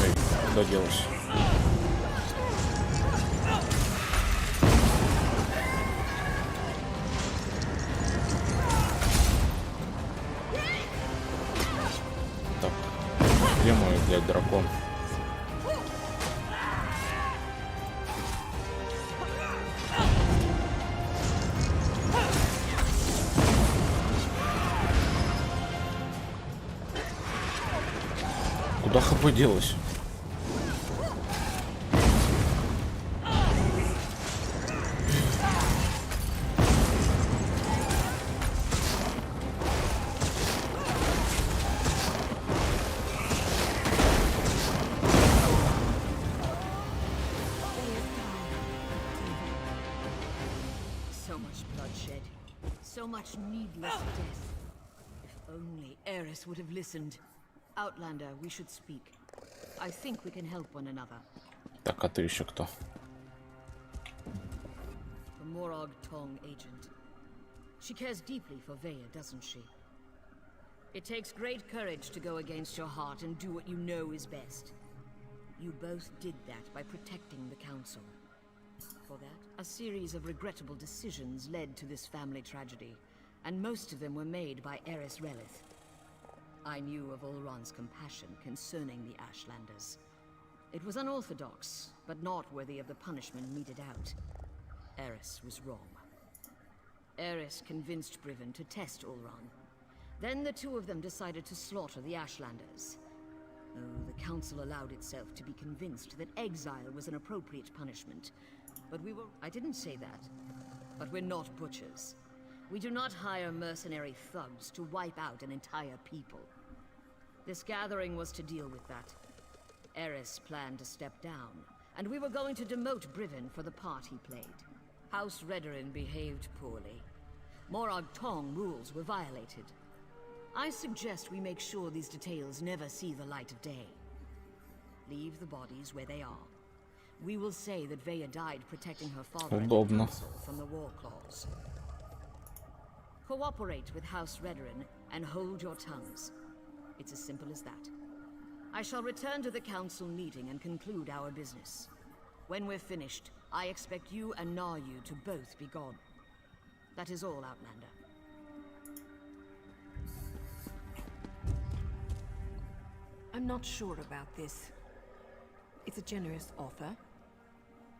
Эй, куда делась? Так, где мой, блядь, дракон? Куда хп делась? So much bloodshed. So much needless death. If only Eris would have listened. Outlander, we should speak. I think we can help one another. Так, а ты еще кто? Morag Tong agent. She cares deeply for Veya, doesn't she? It takes great courage to go against your heart and do what you know is best. You both did that by protecting the Council. For that, a series of regrettable decisions led to this family tragedy, and most of them were made by Eris Relith. I knew of Ulron's compassion concerning the Ashlanders. It was unorthodox, but not worthy of the punishment meted out. Eris was wrong. Eris convinced Briven to test Ulron. Then the two of them decided to slaughter the Ashlanders. Oh, the Council allowed itself to be convinced that exile was an appropriate punishment. But we were... I didn't say that. But we're not butchers. We do not hire mercenary thugs to wipe out an entire people. This gathering was to deal with that. Eris planned to step down, and we were going to demote Briven for the part he played. House Redoran behaved poorly. Morag Tong rules were violated. I suggest we make sure these details never see the light of day. Leave the bodies where they are. We will say that Veya died protecting her father and the Council from the War Claws. Cooperate with House Redoran and hold your tongues. It's as simple as that. I shall return to the Council meeting and conclude our business. When we're finished, I expect you and Naryu to both be gone. That is all, Outlander. I'm not sure about this. It's a generous offer,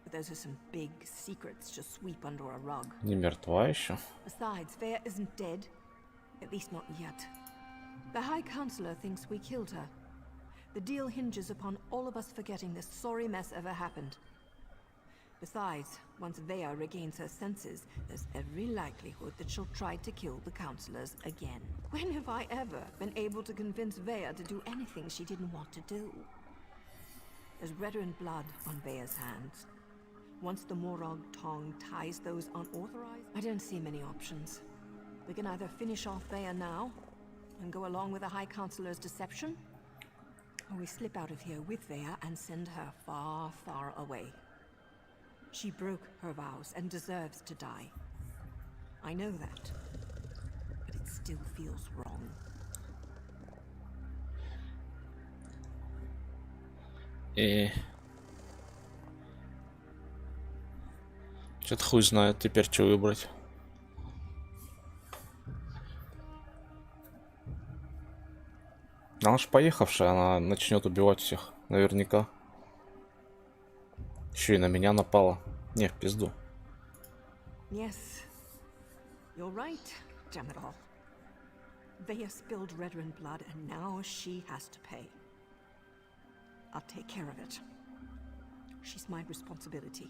but those are some big secrets to sweep under a rug. Не мертва еще. Besides, Veya isn't dead. At least not yet. The High Counselor thinks we killed her. The deal hinges upon all of us forgetting this sorry mess ever happened. Besides, once Veya regains her senses, there's every likelihood that she'll try to kill the counselors again. When have I ever been able to convince Veya to do anything she didn't want to do? There's Redoran blood on Veya's hands. Once the Morag Tong ties those unauthorized, I don't see many options. We can either finish off Veya now and go along with the High Counselor's deception, or we slip out of here with Veya and send her far, far away. She broke her vows and deserves to die. I know that, but it still feels wrong. Что-то хуй знает теперь, что выбрать. Она ж поехавшая, она начнет убивать всех, наверняка. Еще и на меня напала. Не, в пизду. Yes, you're right, damn it all. Veya spilled Redoran blood and now she has to pay. I'll take care of it. She's my responsibility.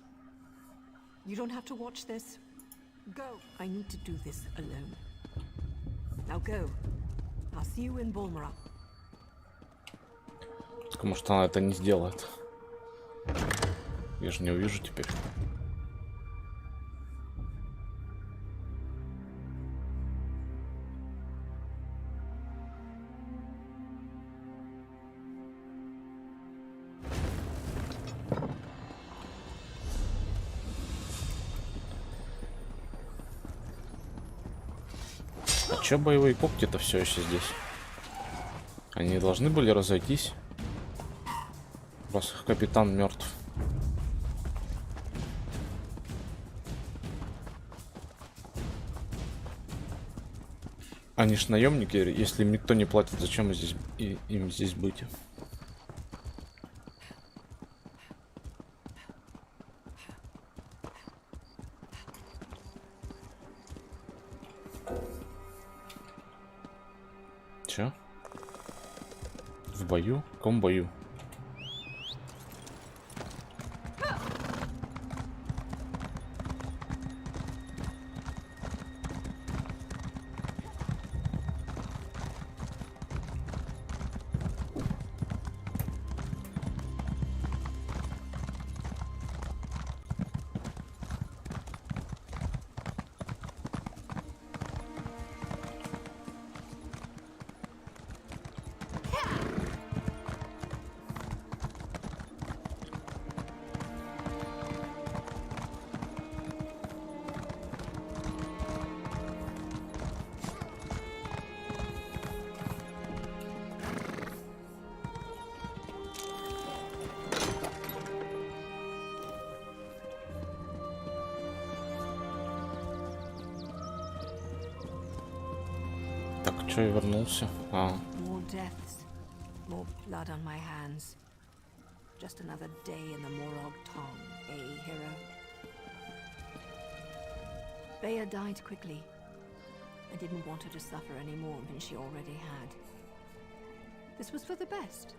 You don't have to watch this. Go. I need to do this alone. Now go. I'll see you in Bolmera. Потому что она это не сделает. Я же не увижу теперь. А чё боевые когти-то все еще здесь? Они должны были разойтись, раз их капитан мертв. Они ж наемники, если им никто не платит, зачем им здесь быть? Чё? В бою? В каком бою? чё, я вернулся? А. More deaths, more blood on my hands. Just another day in the Morog Tong, eh, hero? Bea died quickly. I didn't want her to suffer any more than she already had. This was for the best.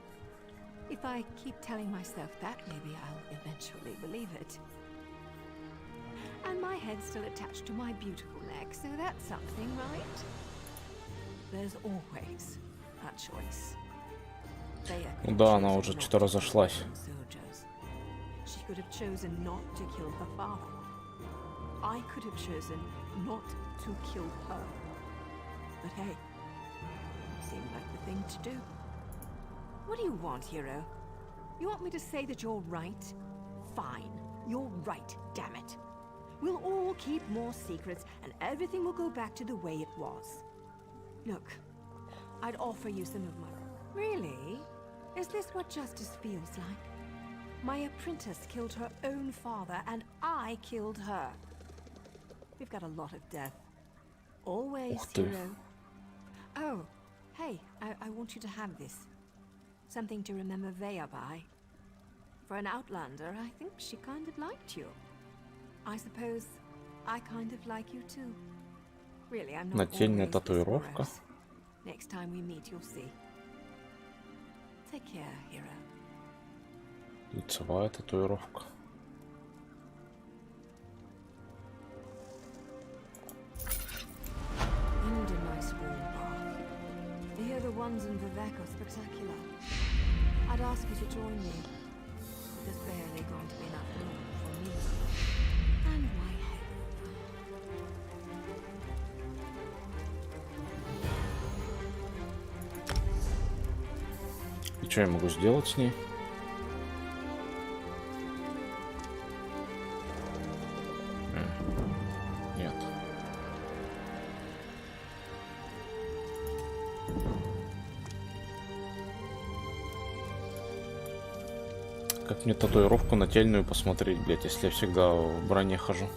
If I keep telling myself that, maybe I'll eventually believe it. And my head's still attached to my beautiful neck, so that's something, right? There's always a choice. Ну да, она уже что-то разошлась. She could have chosen not to kill her father. I could have chosen not to kill her. But hey, it seemed like the thing to do. What do you want, hero? You want me to say that you're right? Fine, you're right, damn it. We'll all keep more secrets and everything will go back to the way it was. Look, I'd offer you some of my... Really? Is this what justice feels like? My apprentice killed her own father and I killed her. We've got a lot of death. Always, hero. Oh, hey, I want you to have this. Something to remember Vea by. For an outlander, I think she kind of liked you. I suppose I kind of like you too. Really, I'm not Нательная always this татуировка. morose. Next time we meet, you'll see. Take care, hero. Лицевая татуировка. And a nice warm bath. I hear the ones in Viveka are spectacular. I'd ask you to join me. There's barely going to be enough room for me. And my head. И что я могу сделать с ней? Нет. Как мне татуировку нательную посмотреть, блять, если я всегда в броне хожу?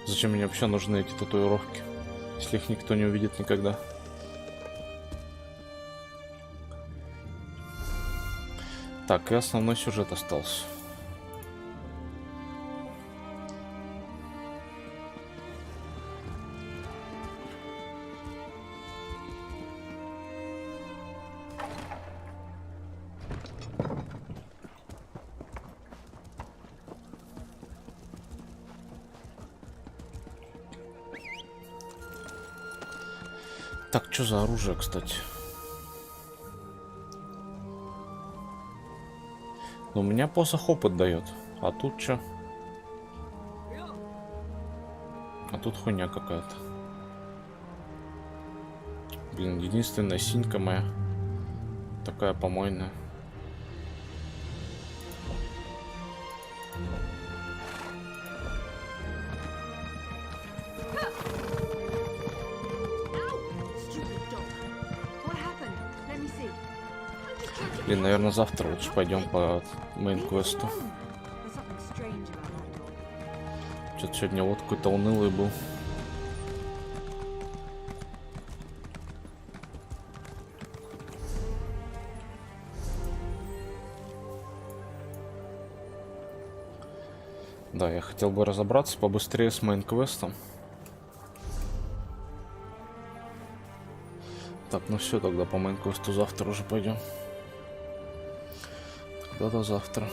Зачем мне вообще нужны эти татуировки, если их никто не увидит никогда? Так, и основной сюжет остался. Так, что за оружие, кстати? Ну, у меня посох опыт дает. А тут что? А тут хуйня какая-то. Блин, единственная синька моя. Такая помойная. Блин, наверное, завтра лучше пойдем по мейн-квесту. Что-то сегодня вот какой-то унылый был. Да, я хотел бы разобраться побыстрее с мейн-квестом. Так, ну все, тогда по мейн-квесту завтра уже пойдем. Тогда до завтра.